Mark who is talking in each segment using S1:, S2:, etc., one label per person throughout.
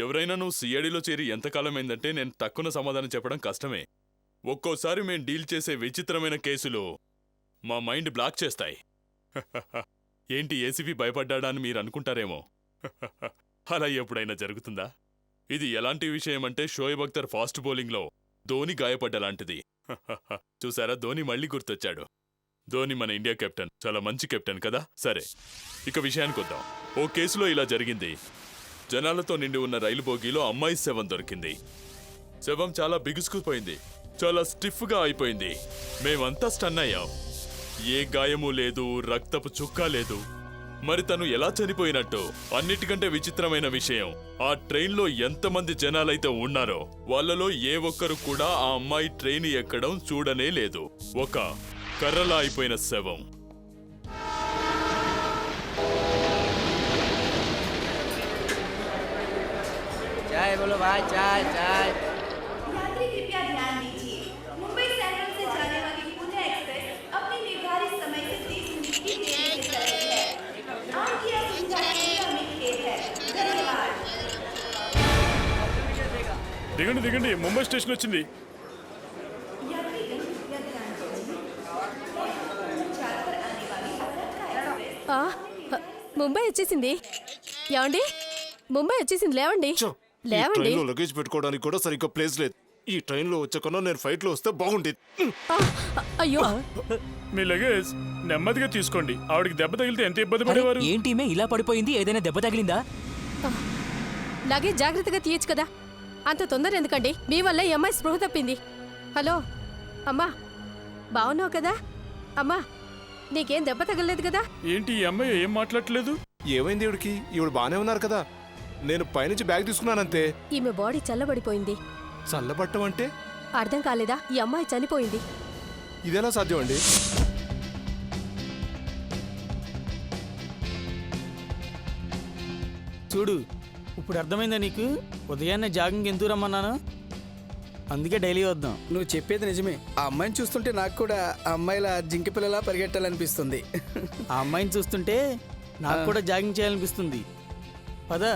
S1: ఎవరైనా నువ్వు సిఐడిలో చేరి ఎంతకాలమైందంటే నేను తక్కువ సమాధానం చెప్పడం కష్టమే. ఒక్కోసారి మేం డీల్ చేసే విచిత్రమైన కేసులు మా మైండ్ బ్లాక్ చేస్తాయి. ఏంటి ఏసీపీ భయపడ్డా అని మీరు అనుకుంటారేమో. అలా ఎప్పుడైనా జరుగుతుందా? ఇది ఎలాంటి విషయం అంటే షోయబ్ అఖ్తర్ ఫాస్ట్ బౌలింగ్లో ధోని గాయపడ్డలాంటిది. చూసారా, ధోని మళ్ళీ గుర్తొచ్చాడు. ధోని మన ఇండియా కెప్టెన్, చాలా మంచి కెప్టెన్ కదా. సరే, ఇక విషయానికొద్దాం. ఓ కేసులో ఇలా జరిగింది. జనాలతో నిండి ఉన్న రైలు బోగీలో అమ్మాయి శవం దొరికింది. శవం చాలా బిగుసుకుపోయింది, చాలా స్టిఫ్గా అయిపోయింది. మేమంతా స్టన్ అయ్యాం. ఏ గాయమూ లేదు, రక్తపు చుక్కా లేదు. మరి తను ఎలా చనిపోయినట్టు? అన్నిటికంటే విచిత్రమైన విషయం, ఆ ట్రైన్లో ఎంతమంది జనాలైతే ఉన్నారో వాళ్ళలో ఏ ఒక్కరు కూడా ఆ అమ్మాయి ట్రైన్ ఎక్కడం చూడనే లేదు. ఒక కర్రలా అయిపోయిన శవం.
S2: चाय बोलो भाई, चाय चाय।
S3: यात्री कृपया ध्यान दीजिए, मुंबई सेंट्रल से जाने वाली पुणे एक्सप्रेस अपने निर्धारित समय से 30 मिनट की देरी से चल रही है। आपकी असुविधा से हमें खेद है। धन्यवाद।
S4: దిగండి దిగండి, ముంబై స్టేషన్ వచ్చింది.
S3: यात्रीगण कृपया ध्यान दीजिए, चार पर आने वाली औरत का एक्सप्रेस
S5: ముంబై వచ్చేసింది. ఏమండి, ముంబై వచ్చేసింది, లేవండి లేవండి.
S6: లగేజ్ పెట్టుకోవడానికి కూడా సరిగ్గా ప్లేస్ లేదు. ఈ ట్రైన్ లో వచ్చేకన్నా నేను ఫ్లైట్ లో వస్తే బాగుండేది.
S5: అయ్యో,
S4: మీ లగేజ్ నెమ్మదిగా తీసుకోండి. ఆవిడకి దెబ్బ తగిలితే ఎంత ఇబ్బంది పడేవారు.
S2: ఏంటి మే ఇలా పడిపోయింది? ఏదైనా దెబ్బ తగిలిందా?
S5: లగేజ్ జాగ్రత్తగా తీయచ్చు కదా, అంత తొందర ఎందుకండి? మీ వల్ల ఈ అమ్మాయి స్పృహ తప్పింది. హలో అమ్మా, బాగున్నావు కదా? అమ్మా, నీకేం దెబ్బ తగలలేదు కదా?
S4: ఏంటి ఈ అమ్మాయి ఏం మాట్లాడట్లేదు?
S6: ఏమైంది ఈవిడికి? ఈవిడ బానే ఉన్నారు కదా. నేను పైనుంచి బ్యాగ్ తీసుకున్నానంతే.
S5: ఈమె బాడీ చల్లబడిపోయింది.
S6: చల్లబట్టం అంటే
S5: అర్థం కాలేదా? ఈ అమ్మాయి చనిపోయింది.
S6: ఇదెలా సాధ్యం అండి?
S7: చూడు, ఇప్పుడు అర్థమైందా నీకు? ఉదయాన్నే జాగింగ్ ఎందుకు రమ్మన్నాను? అందుకే డైలీ వద్దాం.
S8: నువ్వు చెప్పేది నిజమే. ఆ అమ్మాయిని చూస్తుంటే నాకు కూడా ఆ అమ్మాయిలా జింక పిల్లలా పరిగెట్టాలనిపిస్తుంది.
S7: ఆ అమ్మాయిని చూస్తుంటే నాకు కూడా జాగింగ్ చేయాలనిపిస్తుంది. పదా.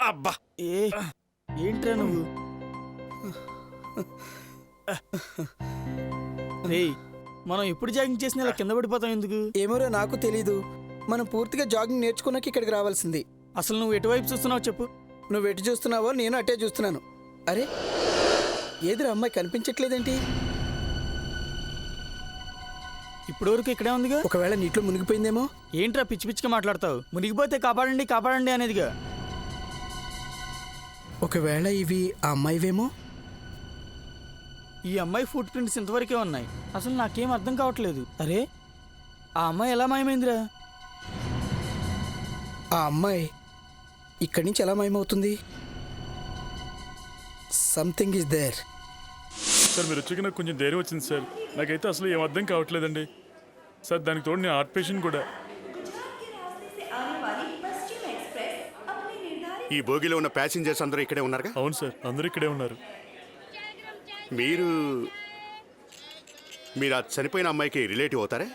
S6: అబ్బా,
S7: ఏంట్రా నువ్వు? రేయ్, మనం ఎప్పుడు జాగింగ్ చేసినా ఇలా కింద పడిపోతాం ఎందుకు?
S8: ఏమోరో నాకు తెలీదు. మనం పూర్తిగా జాగింగ్ నేర్చుకున్నాక ఇక్కడికి రావాల్సింది.
S7: అసలు నువ్వు ఎటువైపు చూస్తున్నావు చెప్పు.
S8: నువ్వు ఎటు చూస్తున్నావో నేను అటే చూస్తున్నాను. అరే, ఏదిరా అమ్మాయి కనిపించట్లేదేంటి?
S7: ఇప్పటివరకు ఇక్కడే ఉందిగా.
S8: ఒకవేళ నీటిలో మునిగిపోయిందేమో.
S7: ఏంట్రా పిచ్చి పిచ్చిగా మాట్లాడతావు? మునిగిపోతే కాపాడండి కాపాడండి అనేదిగా.
S8: ఒకవేళ ఇవి ఆ అమ్మాయివేమో.
S7: ఈ అమ్మాయి ఫుట్ ప్రింట్స్ ఇంతవరకే ఉన్నాయి. అసలు నాకేం అర్థం కావట్లేదు. అరే, ఆ అమ్మాయి ఎలా మాయమైందిరా?
S8: ఆ అమ్మాయి ఇక్కడి నుంచి ఎలా మాయమవుతుంది? Something is there.
S4: సార్ మీరు వచ్చాక నాకు కొంచెం ధైర్యం వచ్చింది సార్. నాకైతే అసలు ఏం అర్థం కావట్లేదండి సార్. దానికి తోడు నేను హార్ట్ పేషెంట్ కూడా.
S9: ఈ బోగిలో ఉన్న ప్యాసింజర్స్ అందరూ ఇక్కడే ఉన్నారుగా?
S4: అవును సార్, అందరూ ఇక్కడే ఉన్నారు.
S9: మీరు ఆ చనిపోయిన అమ్మాయికి రిలేటివ్ అవుతారా?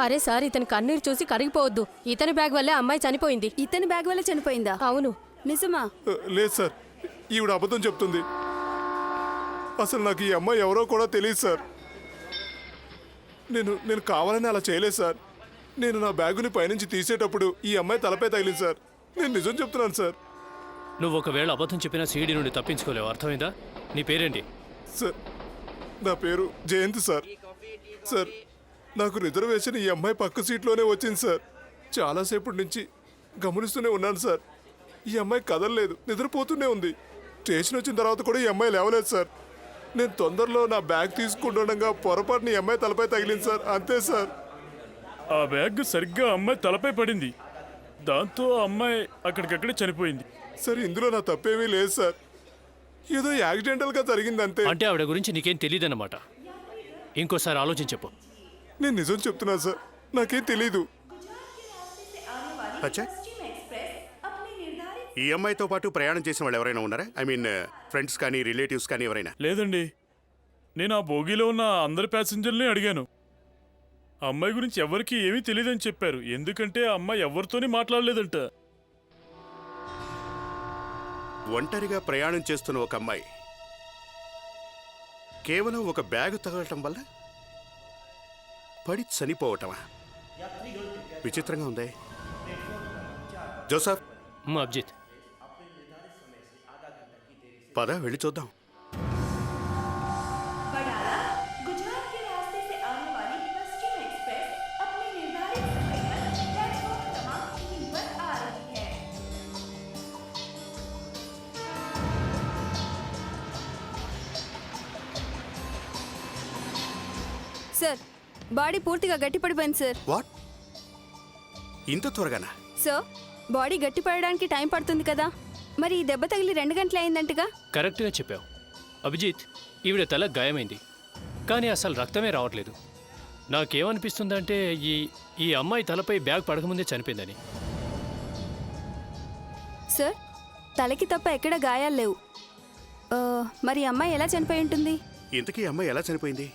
S5: అరే సార్, ఇతని కన్నీరు చూసి కరిగిపోవద్దు. ఇతని బ్యాగ్ వల్లే అమ్మాయి చనిపోయింది.
S10: ఇతని బ్యాగ్ వల్ల చనిపోయిందా?
S5: అవును.
S10: నిజమా?
S6: లేదు సార్, ఈవిడ అబద్ధం చెప్తుంది. అసలు నాకు ఈ అమ్మాయి ఎవరో కూడా తెలియదు సార్. నేను కావాలని అలా చేయలేదు సార్. నేను నా బ్యాగుని పైనుంచి తీసేటప్పుడు ఈ అమ్మాయి తలపై తగిలింది సార్. నేను నిజం చెప్తున్నాను సార్.
S11: నువ్వు ఒకవేళ అబద్ధం చెప్పినా సీడీ నుండి తప్పించుకోలేవు, అర్థమైందా? నీ పేరేంటి?
S6: సార్, నా పేరు జయంత్ సార్. సార్, నాకు రిజర్వేషన్ ఈ అమ్మాయి పక్క సీట్లోనే వచ్చింది సార్. చాలాసేపటి నుంచి గమనిస్తూనే ఉన్నాను సార్. ఈ అమ్మాయి కదలలేదు, నిద్రపోతూనే ఉంది. స్టేషన్ వచ్చిన తర్వాత కూడా ఈ అమ్మాయి లేవలేదు సార్. నేను తొందరలో నా బ్యాగ్ తీసుకుంటుండగా పొరపాటుని ఈ అమ్మాయి తలపై తగిలింది సార్, అంతే సార్.
S4: ఆ బ్యాగ్ సరిగ్గా అమ్మాయి తలపై పడింది. దాంతో అమ్మాయి అక్కడికక్కడే చనిపోయింది.
S6: సార్, ఇందులో నా తప్పేమీ లేదు సార్. ఏదో యాక్సిడెంటల్గా జరిగింది అంతే.
S11: అంటే ఆవిడ గురించి నీకేం తెలియదన్నమాట. ఇంకోసారి ఆలోచించి చెప్పు.
S6: నేను నిజం చెప్తున్నాను సార్, నాకేం తెలీదు.
S9: అచ్చా, ఈ అమ్మాయితో పాటు ప్రయాణం చేసిన వాళ్ళు ఎవరైనా ఉన్నారా? ఐ మీన్ ఫ్రెండ్స్ కానీ రిలేటివ్స్ కానీ ఎవరైనా?
S4: లేదండి, నేను ఆ బోగీలో ఉన్న అందరి ప్యాసింజర్ని అడిగాను. ఆ అమ్మాయి గురించి ఎవరికీ ఏమీ తెలియదని చెప్పారు, ఎందుకంటే ఆ అమ్మాయి ఎవరితోని మాట్లాడలేదంట.
S9: ఒంటరిగా ప్రయాణం చేస్తున్న ఒక అమ్మాయి కేవలం ఒక బ్యాగు తగలటం వల్ల పడి చనిపోవటమా? విచిత్రంగా ఉందే. జోసఫ్,
S11: అభిజిత్,
S9: పద వెళ్ళి చూద్దాం.
S3: बडाला गुजरात के रास्ते से आने वाली पश्चिम एक्सप्रेस अपने निर्धारित समय पर प्लेटफॉर्म क्रमांक 3 पर आ रही है।
S10: సార్, బాడీ పూర్తిగా గట్టిపడిపోయింది సార్.
S9: వాట్? ఇంత త్వరగానా?
S10: సార్, బాడీ గట్టిపడడానికి టైం పడుతుంది కదా, మరి ఈ దెబ్బ తగిలి 2 గంటలు అయిందంటగా.
S11: కరెక్ట్గా చెప్పావు అభిజిత్. ఈవిడ తల గాయమైంది, కానీ అసలు రక్తమే రావట్లేదు. నాకేమనిపిస్తుందంటే ఈ అమ్మాయి తలపై బ్యాగ్ పడకముందే చనిపోయిందని.
S10: సార్, తలకి తప్ప ఎక్కడ గాయాలు లేవు. మరి ఈ అమ్మాయి ఎలా చనిపోయి ఉంటుంది?
S9: ఇంతకీ అమ్మాయి ఎలా చనిపోయింది?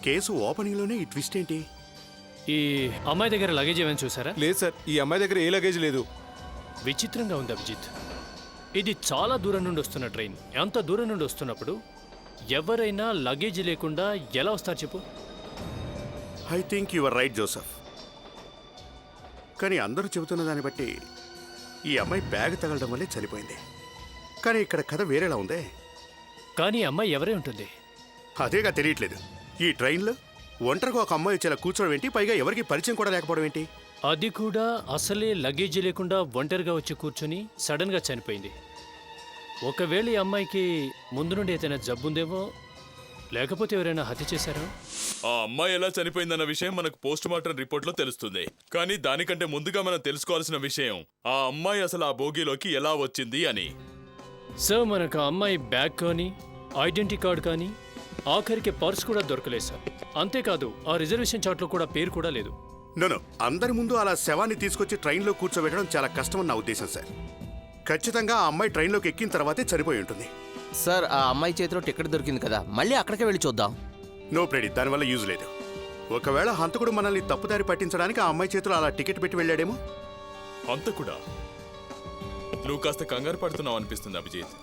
S9: కేసు ఓపెనింగ్లోనే ఈ ట్విస్ట్ ఏంటి?
S11: ఈ అమ్మాయి దగ్గర లగేజ్ ఏమైనా చూసారా?
S6: లేదు సార్, ఈ అమ్మాయి దగ్గర ఏ లగేజ్ లేదు.
S11: విచిత్రంగా ఉంది అభిజిత్. ఇది చాలా దూరం నుండి వస్తున్న ట్రైన్. అంత దూరం నుండి వస్తున్నప్పుడు ఎవరైనా లగేజ్ లేకుండా ఎలా వస్తారు చెప్పు?
S9: I think you are right Joseph. కానీ అందరూ చెబుతున్న దాన్ని బట్టి ఈ అమ్మాయి బ్యాగ్ తగలడం వల్లే చనిపోయింది. కానీ ఇక్కడ కథ వేరేలా ఉందే.
S11: కానీ అమ్మాయి ఎవరే ఉంటుంది?
S9: అదేగా తెలియట్లేదు. ఈ ట్రైన్లో ఒంటరిగా ఒక అమ్మాయి వచ్చేలా కూర్చోవడం ఏంటి? పైగా ఎవరికి పరిచయం కూడా లేకపోవడం ఏంటి?
S11: అది కూడా అసలే లగేజ్ లేకుండా ఒంటరిగా వచ్చి కూర్చొని సడన్గా చనిపోయింది. ఒకవేళ ఈ అమ్మాయికి ముందు నుండి ఏదైనా జబ్బుందేమో, లేకపోతే ఎవరైనా హత్య చేశారో.
S1: ఆ అమ్మాయి ఎలా చనిపోయిందన్న విషయం మనకు పోస్ట్ మార్టం రిపోర్ట్లో తెలుస్తుంది. కానీ దానికంటే ముందుగా మనం తెలుసుకోవాల్సిన విషయం, ఆ అమ్మాయి అసలు ఆ బోగీలోకి ఎలా వచ్చింది అని.
S11: సార్, మనకు ఆ అమ్మాయి బ్యాగ్ కానీ ఐడెంటిటీ కార్డ్ కానీ ఆఖరికి పర్స్ కూడా దొరకలేదు సార్. అంతేకాదు ఆ రిజర్వేషన్ చార్ట్లో కూడా పేరు కూడా లేదు.
S9: నో, అందరి ముందు అలా శవాన్ని తీసుకొచ్చి ట్రైన్లో కూర్చోబెట్టడం చాలా కష్టమని నా ఉద్దేశం సార్. ఖచ్చితంగా ఆ అమ్మాయి ట్రైన్లోకి ఎక్కిన తర్వాతే చనిపోయి ఉంటుంది.
S2: సార్, ఆ అమ్మాయి చేతిలో టికెట్ దొరికింది కదా, మళ్ళీ అక్కడికే వెళ్ళి చూద్దాం.
S9: నో ప్రెడి, దానివల్ల యూజ్ లేదు. ఒకవేళ హంతకుడు మనల్ని తప్పుదారి పట్టించడానికి ఆ అమ్మాయి చేతిలో అలా టికెట్ పెట్టి వెళ్ళాడేమో.
S1: అంతకుడా? నువ్వు కాస్త కంగారు పడుతున్నావు అనిపిస్తుంది అభిజిత్.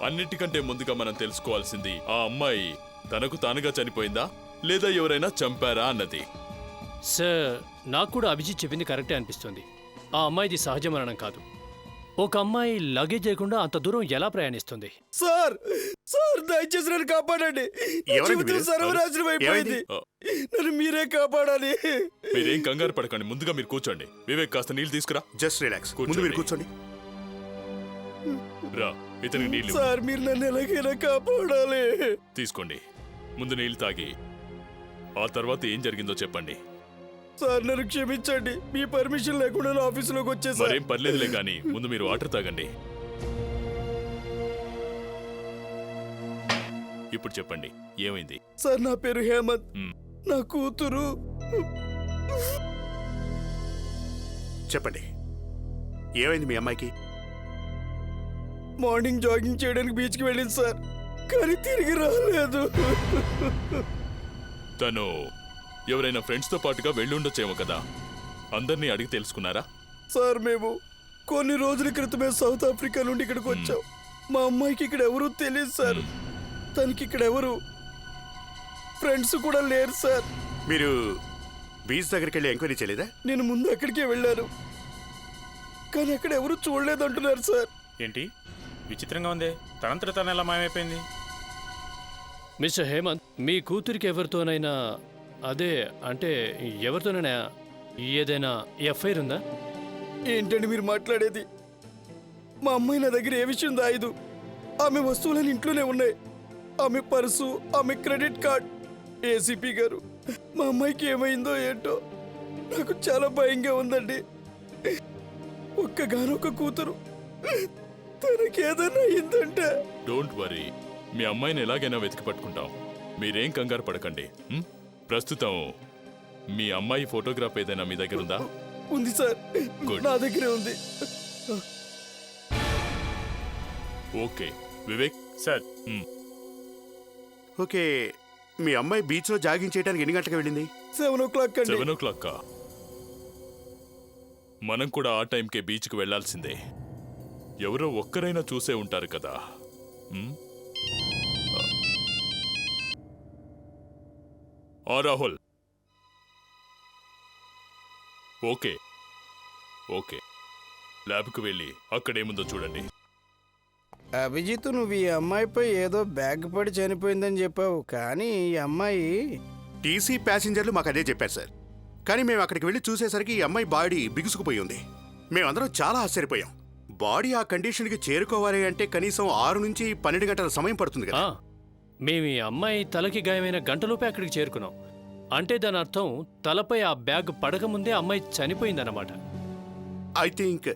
S1: అన్నిటికంటే ముందుగా మనం తెలుసుకోవాల్సింది, ఆ అమ్మాయి తనకు తానుగా చనిపోయిందా లేదా ఎవరైనా చంపారా అన్నది.
S11: సార్, నాకు కూడా అభిజిత్ చెప్పింది కరెక్టే అనిపిస్తుంది. ఆ అమ్మాయిది సహజ మరణం కాదు. ఒక అమ్మాయి లగేజ్ లేకుండా అంత దూరం ఎలా ప్రయాణిస్తుంది?
S8: సార్, సార్, దయచేసి నన్ను కాపాడండి.
S9: ఎవరండి
S8: జీవితం
S9: మీరు?
S8: సర్వనాశనం అయిపోయింది. నన్ను మీరే కాపాడాలి.
S1: మీరేం కంగారు పడకండి, ముందుగా మీరు కూర్చోండి. వివేక్, కాస్త నీళ్ళు తీసుకురా.
S9: Just relax. ముందు మీరు కూర్చోండి.
S1: రా, ఇతనికి నీళ్ళు
S8: సార్, మీరు నన్ను ఎలాగైనా కాపాడాలి.
S1: తీసుకోండి. ముందు నీళ్ళు తాగి ఆ తర్వాత ఏం జరిగిందో చెప్పండి.
S8: సార్, నన్ను క్షమించండి. మీ పర్మిషన్ లేకుండా నా ఆఫీసులోకి వచ్చేసారు.
S1: మరేం పర్లేదులే కానీ ముందు మీరు వాటర్ తాగండి. ఇప్పుడు చెప్పండి, ఏమైంది?
S8: సార్, నా పేరు హేమంత్.
S1: మ్.
S8: నా కూతురు.
S9: చెప్పండి, ఏమైంది మీ అమ్మాయికి?
S8: మార్నింగ్ జాగింగ్ చేయడానికి బీచ్కి వెళ్ళింది సార్, కానీ తిరిగి రాలేదు.
S1: తను ఎవరైనా ఫ్రెండ్స్తో పాటుగా వెళ్ళుండొచ్చేమో కదా, అందరినీ అడిగి తెలుసుకున్నారా?
S8: సార్, మేము కొన్ని రోజుల క్రితమే సౌత్ ఆఫ్రికా నుండి ఇక్కడికి వచ్చాం. మా అమ్మాయికి ఇక్కడ ఎవరూ తెలియదు సార్. తనకి ఇక్కడ ఎవరు ఫ్రెండ్స్ కూడా లేరు సార్.
S9: మీరు బీచ్ దగ్గరికి వెళ్ళి ఎంక్వైరీ చేయలేదా?
S8: నేను ముందు అక్కడికే వెళ్ళాను, కానీ అక్కడ ఎవరు చూడలేదంటున్నారు సార్.
S4: ఏంటి విచిత్రంగా ఉంది, తనంతట తను ఎలా మాయమైపోయింది?
S11: మిస్టర్ హేమంత్, మీ కూతురికి ఎవరితోనైనా, అదే అంటే ఎవరితోనైనా ఏదైనా ఎఫ్ఐఆర్ ఉందా?
S8: ఏంటండి మీరు మాట్లాడేది? మా అమ్మాయి నా దగ్గర ఏ విషయం దాయదు. ఆమె వస్తువులని ఇంట్లోనే ఉన్నాయి. ఆమె పర్సు, ఆమె క్రెడిట్ కార్డ్. ఏసీపీ గారు, మా అమ్మాయికి ఏమైందో ఏంటో నాకు చాలా భయంగా ఉందండి. ఒక్కగానొక్క కూతురు, తనకేదైనా అయిందంటే.
S1: డోంట్ వరీ, మీ అమ్మాయిని ఎలాగైనా వెతికి పట్టుకుంటాం. మీరేం కంగారు పడకండి. ప్రస్తుతం మీ అమ్మాయి ఫోటోగ్రాఫ్ ఏదైనా మీ దగ్గర ఉందా?
S8: ఉంది సార్,
S1: Good.
S8: నా దగ్గరే ఉంది.
S1: ఓకే వివేక్.
S4: సార్,
S9: ఓకే, మీ అమ్మాయి బీచ్లో జాగింగ్ చేయడానికి ఎన్ని గంటలకు వెళ్ళింది?
S8: 7 అండి.
S1: 7 మనం కూడా ఆ టైంకే బీచ్కి వెళ్లాల్సిందే. ఎవరో ఒక్కరైనా చూసే ఉంటారు కదా. రాహుల్, ఓకే ఓకే, ల్యాబ్కి వెళ్ళి అక్కడేముందో చూడండి.
S7: అభిజిత్, నువ్వు ఈ అమ్మాయిపై ఏదో బ్యాగ్ పడి చనిపోయిందని చెప్పావు, కానీ ఈ అమ్మాయి
S9: టీసీ ప్యాసింజర్లు మాకు అదే చెప్పారు సార్. కానీ మేము అక్కడికి వెళ్ళి చూసేసరికి ఈ అమ్మాయి బాడీ బిగుసుకుపోయి ఉంది. మేమందరం చాలా ఆశ్చర్యపోయాం. బాడీ ఆ కండిషన్కి చేరుకోవాలి అంటే కనీసం 6 నుంచి 12 గంటల సమయం పడుతుంది కదా.
S11: మేము ఈ అమ్మాయి తలకి గాయమైన గంటలోపే అక్కడికి చేరుకున్నాం. అంటే దాని అర్థం తలపై ఆ బ్యాగ్ పడకముందే అమ్మాయి చనిపోయిందన్నమాట.
S9: ఐ థింక్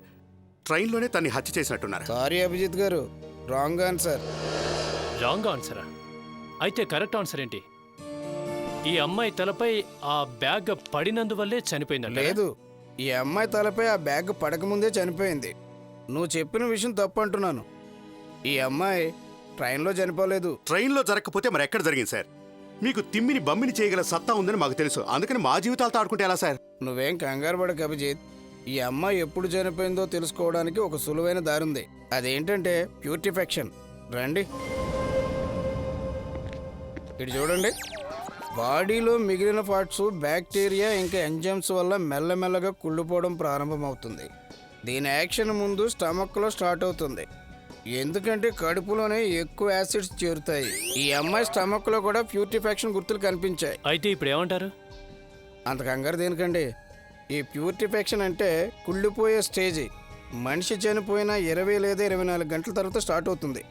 S9: ట్రైన్లోనే తన్ని హత్య చేసినట్టున్నారు.
S7: సారీ అభిజిత్ గారు, రాంగ్ ఆన్సర్.
S11: రాంగ్ ఆన్సరా? అయితే కరెక్ట్ ఆన్సర్ ఏంటి? ఈ అమ్మాయి తలపై ఆ బ్యాగ్ పడినందువల్లే చనిపోయిందంట.
S7: లేదు, ఈ అమ్మాయి తలపై ఆ బ్యాగ్ పడకముందే చనిపోయింది. నువ్వు చెప్పిన విషయం తప్పు అంటున్నాను. ఈ అమ్మాయి ట్రైన్లో చనిపోలేదు.
S9: ట్రైన్లో జరగకపోతే మరి ఎక్కడ జరిగింది సార్? మీకు తిమ్మిని బమ్మిని చేయగల సత్తా ఉందని మాకు తెలుసు. అందుకని మా జీవితాలతో ఆడుకుంటే ఎలా సార్?
S7: నువ్వేం కంగారు పడకు అభిజిత్. ఈ అమ్మాయి ఎప్పుడు చనిపోయిందో తెలుసుకోవడానికి ఒక సులువైన దారుంది. అదేంటంటే ప్యూరిఫికేషన్. రండి, ఇటు చూడండి. బాడీలో మిగిలిన పార్ట్స్ బ్యాక్టీరియా ఇంకా ఎంజైమ్స్ వల్ల మెల్లమెల్లగా కుళ్ళిపోవడం ప్రారంభమవుతుంది. దీని యాక్షన్ ముందు స్టమక్లో స్టార్ట్ అవుతుంది, ఎందుకంటే కడుపులోనే ఎక్కువ యాసిడ్స్ చేరుతాయి. ఈ అమ్మాయి స్టమక్లో కూడా ప్యూరిఫికేషన్ గుర్తులు కనిపించాయి.
S11: అయితే ఇప్పుడు ఏమంటారు?
S7: అంత కంగారు దేనికండి? ఈ ప్యూరిఫికేషన్ అంటే కుళ్ళిపోయే స్టేజ్. మనిషి చనిపోయిన 20 లేదా 24 గంటల తర్వాత స్టార్ట్ అవుతుంది.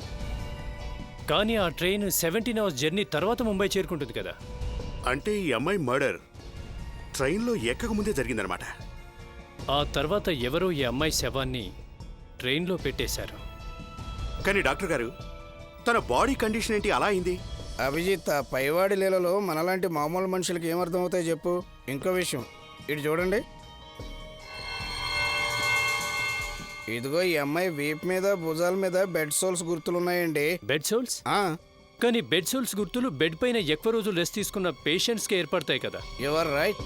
S11: కానీ ఆ ట్రైన్ 17 అవర్స్ జర్నీ తర్వాత ముంబై చేరుకుంటుంది కదా.
S9: అంటే ఈ అమ్మాయి మర్డర్ ట్రైన్లో ఎక్కక ముందే జరిగిందనమాట.
S11: ఆ తర్వాత ఎవరో ఈ అమ్మాయి శవాన్ని ట్రైన్లో పెట్టేశారు.
S9: కానీ డాక్టర్ గారు, తన బాడీ కండిషన్ ఏంటి అలా అయింది?
S7: అభిజిత్, ఆ పైవాడి లీలలో మనలాంటి మామూలు మనుషులకి ఏమర్థం అవుతాయి చెప్పు. ఇంకో విషయం, ఇటు చూడండి. ఇదిగో ఈ అమ్మాయి వీప్ మీద, భుజాల మీద బెడ్ సోల్స్ గుర్తులున్నాయండి.
S11: Bed sores? కానీ బెడ్ సోల్స్ గుర్తులు బెడ్ పైన ఎక్కువ రోజులు రెస్ట్ తీసుకున్న పేషెంట్స్కి ఏర్పడతాయి కదా.
S7: You're right.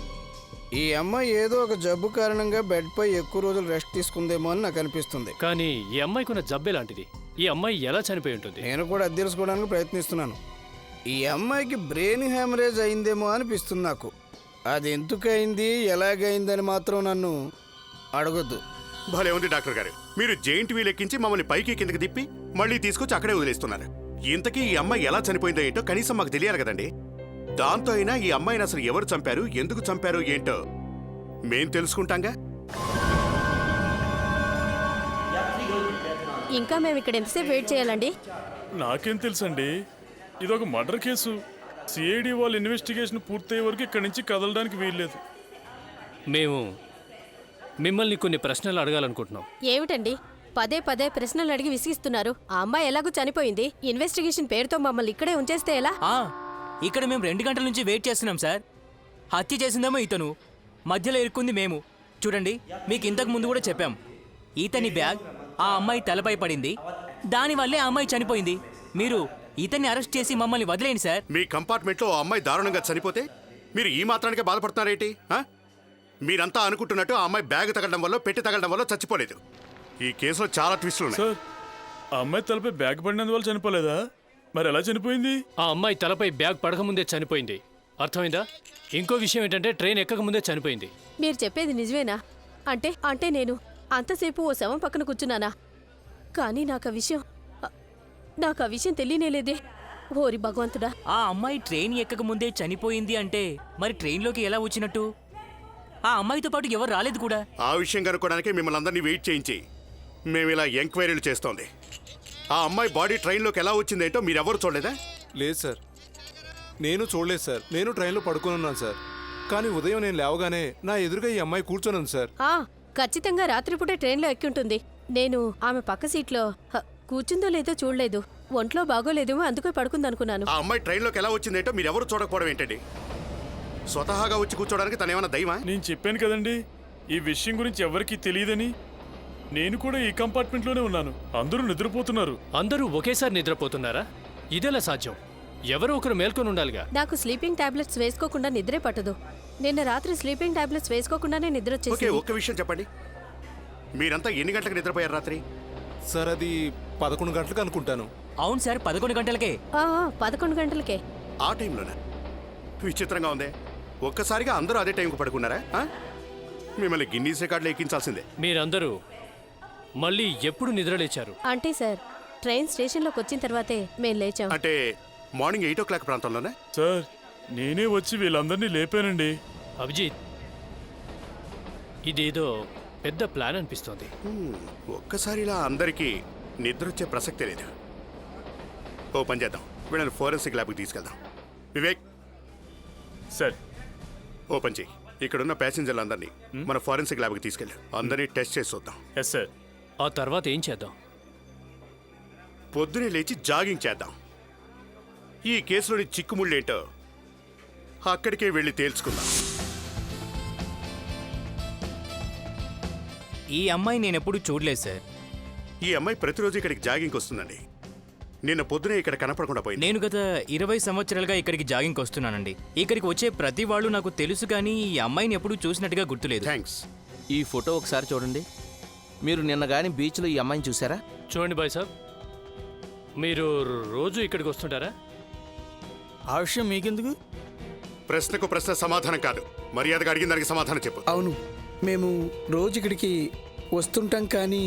S7: ఈ అమ్మాయి ఏదో ఒక జబ్బు కారణంగా బెడ్ పై ఎక్కువ రోజులు రెస్ట్ తీసుకుందేమో అని నాకు అనిపిస్తుంది.
S11: కానీ ఈ అమ్మాయికి ఉన్న జబ్బే లాంటిది. ఈ అమ్మాయి ఎలా చనిపోయి ఉంటుంది?
S7: నేను కూడా అది తెలుసుకోవడానికి ప్రయత్నిస్తున్నాను. ఈ అమ్మాయికి బ్రెయిన్ హ్యామరేజ్ అయిందేమో అనిపిస్తుంది నాకు. అది ఎందుకు అయింది, ఎలాగైందని మాత్రం నన్ను అడగొద్దు.
S9: భలే ఉంది డాక్టర్ గారు. మీరు జెయింట్ వీల్ ఎక్కించి మమ్మల్ని పైకి కిందకి తిప్పి మళ్ళీ తీసుకొచ్చి అక్కడే వదిలేస్తున్నారు. ఇంతకీ ఈ అమ్మాయి ఎలా చనిపోయిందో ఏంటో కనీసం మాకు తెలియాలి కదండి. దాంతో అయినా ఈ అమ్మాయిని అసలు ఎవరు చంపారు, ఎందుకు చంపారు ఏంటో మేం తెలుసుకుంటాంగా.
S5: ఇంకా మేము ఇక్కడ ఎంతసేపు వెయిట్ చేయాలండి?
S4: నాకేం తెలుసండి, ఇదొక మర్డర్ కేసు. సిఐడి వాళ్ళ ఇన్వెస్టిగేషన్ పూర్తయ్యే వరకు ఇక్కడి నుంచి కదలడానికి వీల్లేదు.
S11: మేము మిమ్మల్ని కొన్ని ప్రశ్నలు అడగాలనుకుంటున్నాం.
S5: ఏమిటండి పదే పదే ప్రశ్నలు అడిగి విసిగిస్తున్నారు? ఆ అమ్మాయి ఎలాగో చనిపోయింది. ఇన్వెస్టిగేషన్ పేరుతో మమ్మల్ని ఇక్కడే ఉంచేస్తే ఎలా?
S12: ఇక్కడ మేము 2 గంటల నుంచి వెయిట్ చేస్తున్నాం సార్. హత్య చేసిందేమో ఇతను, మధ్యలో ఇరుక్కుంది మేము. చూడండి, మీకు ఇంతకు ముందు కూడా చెప్పాం. ఇతని బ్యాగ్ ఆ అమ్మాయి తలపై పడింది, దానివల్లే ఆ అమ్మాయి చనిపోయింది. మీరు ఇతన్ని అరెస్ట్ చేసి మమ్మల్ని వదిలేండి సార్.
S9: మీ కంపార్ట్మెంట్లో ఆ అమ్మాయి దారుణంగా చనిపోతే మీరు ఈ మాత్రానికే బాధపడుతున్నారేంటి? మీరంతా అనుకుంటున్నట్టు ఆ అమ్మాయి బ్యాగ్ తగలడం వల్ల, పెట్టి తగలడం వల్ల చచ్చిపోలేదు. ఈ కేసులో చాలా ట్విస్టులు ఉన్నాయి.
S4: సార్, ఆ అమ్మాయి తలపై బ్యాగ్ పడినందువల్ల చనిపోలేదా? మరి ఎలా చనిపోయింది?
S11: ఆ అమ్మాయి తలపై బ్యాగ్ పడకముందే చనిపోయింది. అర్థమైందా? ఇంకో విషయం ఏంటంటే ట్రైన్ ఎక్కకముందే చనిపోయింది.
S5: మీరు చెప్పేది నిజమేనా? అంటే నేను అంతసేపు ఓ శవం పక్కన కూర్చున్నానా? కానీ నాకు ఆ విషయం తెలియనేలేదే. ఓరి భగవంతుడా!
S12: ఆ అమ్మాయి ట్రైన్ ఎక్కకముందే చనిపోయింది అంటే మరి ట్రైన్లోకి ఎలా వచ్చినట్టు? ఆ అమ్మాయితో పాటు ఎవరు రాలేదు కూడా.
S9: ఆ విషయం కనుక్కోవడానికి మిమ్మల్ని అందరినీ వెయిట్ చేయించి మేము ఇలా ఎంక్వైరీలు చేస్తోంది. ఆ అమ్మాయి బాడీ ట్రైన్లోకి ఎలా వచ్చిందేంటో మీరెవరు చూడలేదా?
S6: లేదు సార్, నేను చూడలేదు సార్. నేను ట్రైన్లో పడుకుని ఉన్నాను సార్. కానీ ఉదయం నేను లేవగానే నా ఎదురుగా ఈ అమ్మాయి కూర్చొని సార్.
S5: ఖచ్చితంగా రాత్రిపూటే ట్రైన్లో ఎక్కి ఉంటుంది. నేను ఆమె పక్క సీట్లో కూర్చుందో లేదో చూడలేదు. ఒంట్లో బాగోలేదేమో, అందుకే పడుకుందనుకున్నాను.
S9: ఆ అమ్మాయి ట్రైన్లోకి ఎలా వచ్చిందేంటో మీరెవరు చూడకపోవడం ఏంటండి? స్వతహాగా వచ్చి కూర్చోడానికి తనేమన్నా దైవమా?
S4: నేను చెప్పాను కదండి, ఈ విషయం గురించి ఎవరికీ తెలియదని. నేను కూడా ఈ కంపార్ట్మెంట్లోనే ఉన్నాను. అందరూ నిద్రపోతున్నారు.
S11: అందరూ ఒకేసారి నిద్రపోతున్నారా? ఇదెలా సాధ్యం? ఎవరో ఒకరు మేల్కొని ఉండాలిగా.
S5: నాకు స్లీపింగ్ టాబ్లెట్స్ వేసుకోకుండా నిద్రే పట్టదు. నిన్న రాత్రి స్లీపింగ్ టాబ్లెట్స్ వేసుకోకుండానే నిద్ర
S9: ఓకే
S5: వచ్చేసి.
S9: ఒక్క విషయం చెప్పండి, మీరంతా ఎన్ని గంటలకు నిద్రపోయారు రాత్రి?
S6: సార్ అది 11 గంటలకు అనుకుంటాను.
S12: అవును సార్, 11 గంటలకే.
S5: 11 గంటలకే.
S9: ఆ టైంలోనే విచిత్రంగా ఉందే. ఒక్కసారిగా అందరూ అదే టైంకి పడుకున్నారా? మిమ్మల్ని గిన్నీస్ రికార్డులో ఎక్కించాల్సిందే.
S11: మీరందరూ మళ్ళీ ఎప్పుడు నిద్రలేచారు?
S5: అంటే సార్ ట్రైన్ స్టేషన్లోకి వచ్చిన తర్వాతే మేము లేచాం.
S9: అంటే మార్నింగ్ 8 o'clock ప్రాంతంలోనే.
S4: సార్ నేనే వచ్చి వీళ్ళందరినీ లేపానండి.
S11: అభిజిత్, ఇదేదో పెద్ద ప్లాన్ అనిపిస్తోంది.
S9: ఒక్కసారి ఇలా అందరికీ నిద్ర వచ్చే ప్రసక్తే లేదు. ఓ పని చేద్దాం, వీళ్ళని ఫోరెన్సిక్ ల్యాబ్కి తీసుకెళ్దాం. వివేక్
S4: సార్
S9: ఓ పని చెయ్యి, ఇక్కడున్న ప్యాసింజర్లందరినీ మన ఫోరెన్సిక్ ల్యాబ్కి తీసుకెళ్ళి అందరినీ టెస్ట్ చేసి చూద్దాం.
S4: Yes sir.
S11: ఆ తర్వాత ఏం చేద్దాం?
S9: పొద్దునే లేచి జాగింగ్ చేద్దాం. ఈ కేసులోని చిక్కుముళ్ళేంటో అక్కడికే వెళ్ళి తేల్చుకుందాం.
S12: ఈ అమ్మాయి నేను ఎప్పుడు చూడలేదు సార్.
S9: ఈ అమ్మాయి ప్రతిరోజు ఇక్కడికి జాగింగ్కి వస్తుందండి. నిన్న పొద్దునే ఇక్కడ కనపడకుండా పోయింది.
S12: నేను గత 20 సంవత్సరాలుగా ఇక్కడికి జాగింగ్కి వస్తున్నానండి. ఇక్కడికి వచ్చే ప్రతి వాళ్ళు నాకు తెలుసు, కానీ ఈ అమ్మాయిని ఎప్పుడు చూసినట్టుగా గుర్తులేదు.
S9: థ్యాంక్స్.
S2: ఈ ఫోటో ఒకసారి చూడండి. మీరు నిన్న గాని బీచ్లో ఈ అమ్మాయిని చూసారా?
S11: చూడండి బాయ్ సాబ్, మీరు రోజు ఇక్కడికి వస్తుంటారా?
S8: ఆ విషయం మీకెందుకు?
S9: ప్రశ్నకు ప్రశ్న సమాధానం కాదు, మర్యాదగా అడిగిన దానికి సమాధానం చెప్పు.
S7: అవును, మేము రోజు ఇక్కడికి వస్తుంటాం. కానీ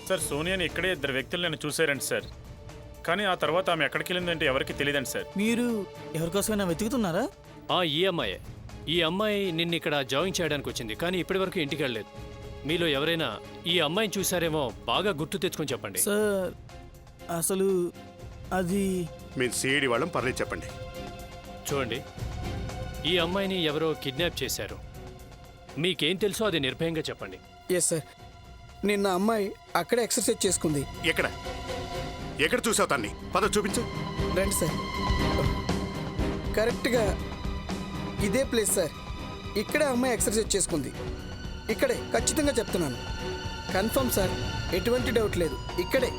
S4: సార్ సోనియాని ఇక్కడే 2 వ్యక్తులు నేను చూశారండి సార్. కానీ ఆ తర్వాత ఆమె ఎక్కడికి వెళ్ళిందంటే ఎవరికి తెలియదండి సార్.
S8: మీరు ఎవరికోసమైనా వెతుకుతున్నారా?
S11: ఈ అమ్మాయే. ఈ అమ్మాయి నిన్న ఇక్కడ జాయిన్ చేయడానికి వచ్చింది, కానీ ఇప్పటివరకు ఇంటికి వెళ్ళలేదు. మీలో ఎవరైనా ఈ అమ్మాయిని చూసారేమో బాగా గుర్తు తెచ్చుకొని చెప్పండి.
S8: సార్ అసలు అది
S9: మేము సిఐడి వాళ్ళం, పర్లేదు చెప్పండి.
S11: చూడండి, ఈ అమ్మాయిని ఎవరో కిడ్నాప్ చేశారు. మీకేం తెలుసో అది నిర్భయంగా చెప్పండి.
S7: ఎస్ సార్, నిన్న అమ్మాయి అక్కడే ఎక్సర్సైజ్ చేసుకుంది.
S9: ఎక్కడ ఎక్కడ చూసావు తన్ని? పద చూపించు.
S7: రండి సార్. కరెక్ట్గా ఇదే ప్లేస్ సార్. ఇక్కడే అమ్మాయి ఎక్సర్సైజ్ చేసుకుంది. ఇక్కడే, ఖచ్చితంగా చెప్తున్నాను. కన్ఫర్మ్ సార్, ఎటువంటి డౌట్ లేదు. ఇక్కడే.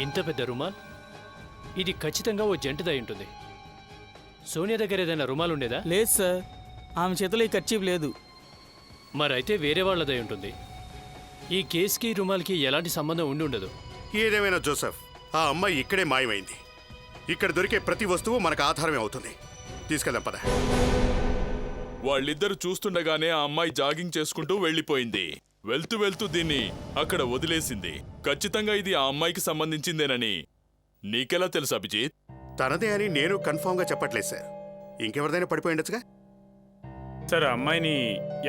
S11: ఇంత పెద్ద రుమాల్, ఇది ఖచ్చితంగా ఓ జంటదై ఉంటుంది. సోనియా దగ్గర ఏదైనా రుమాల్ ఉండేదా?
S8: లేదు సార్, ఆమె చేతిలో ఈ కర్చీఫ్ లేదు.
S11: మరైతే వేరే వాళ్ళదై ఉంటుంది. ఈ కేసుకి రుమాల్కి ఎలాంటి సంబంధం ఉండి ఉండదు.
S9: ఏదేమైనా జోసెఫ్, ఆ అమ్మాయి ఇక్కడే మాయమైంది. ఇక్కడ దొరికే ప్రతి వస్తువు మనకు ఆధారమే అవుతుంది. తీసుకెళ్దాం పద.
S1: వాళ్ళిద్దరు చూస్తుండగానే ఆ అమ్మాయి జాగింగ్ చేసుకుంటూ వెళ్ళిపోయింది. వెళ్తూ వెళ్తూ దీన్ని అక్కడ వదిలేసింది. ఖచ్చితంగా ఇది ఆ అమ్మాయికి సంబంధించిందేనని నీకెలా తెలుసు అభిజిత్?
S9: తనదే అని నేను కన్ఫామ్గా చెప్పట్లేదు సార్. ఇంకెవరిదైనా పడిపోయి ఉండొచ్చుగా.
S4: సార్ ఆ అమ్మాయిని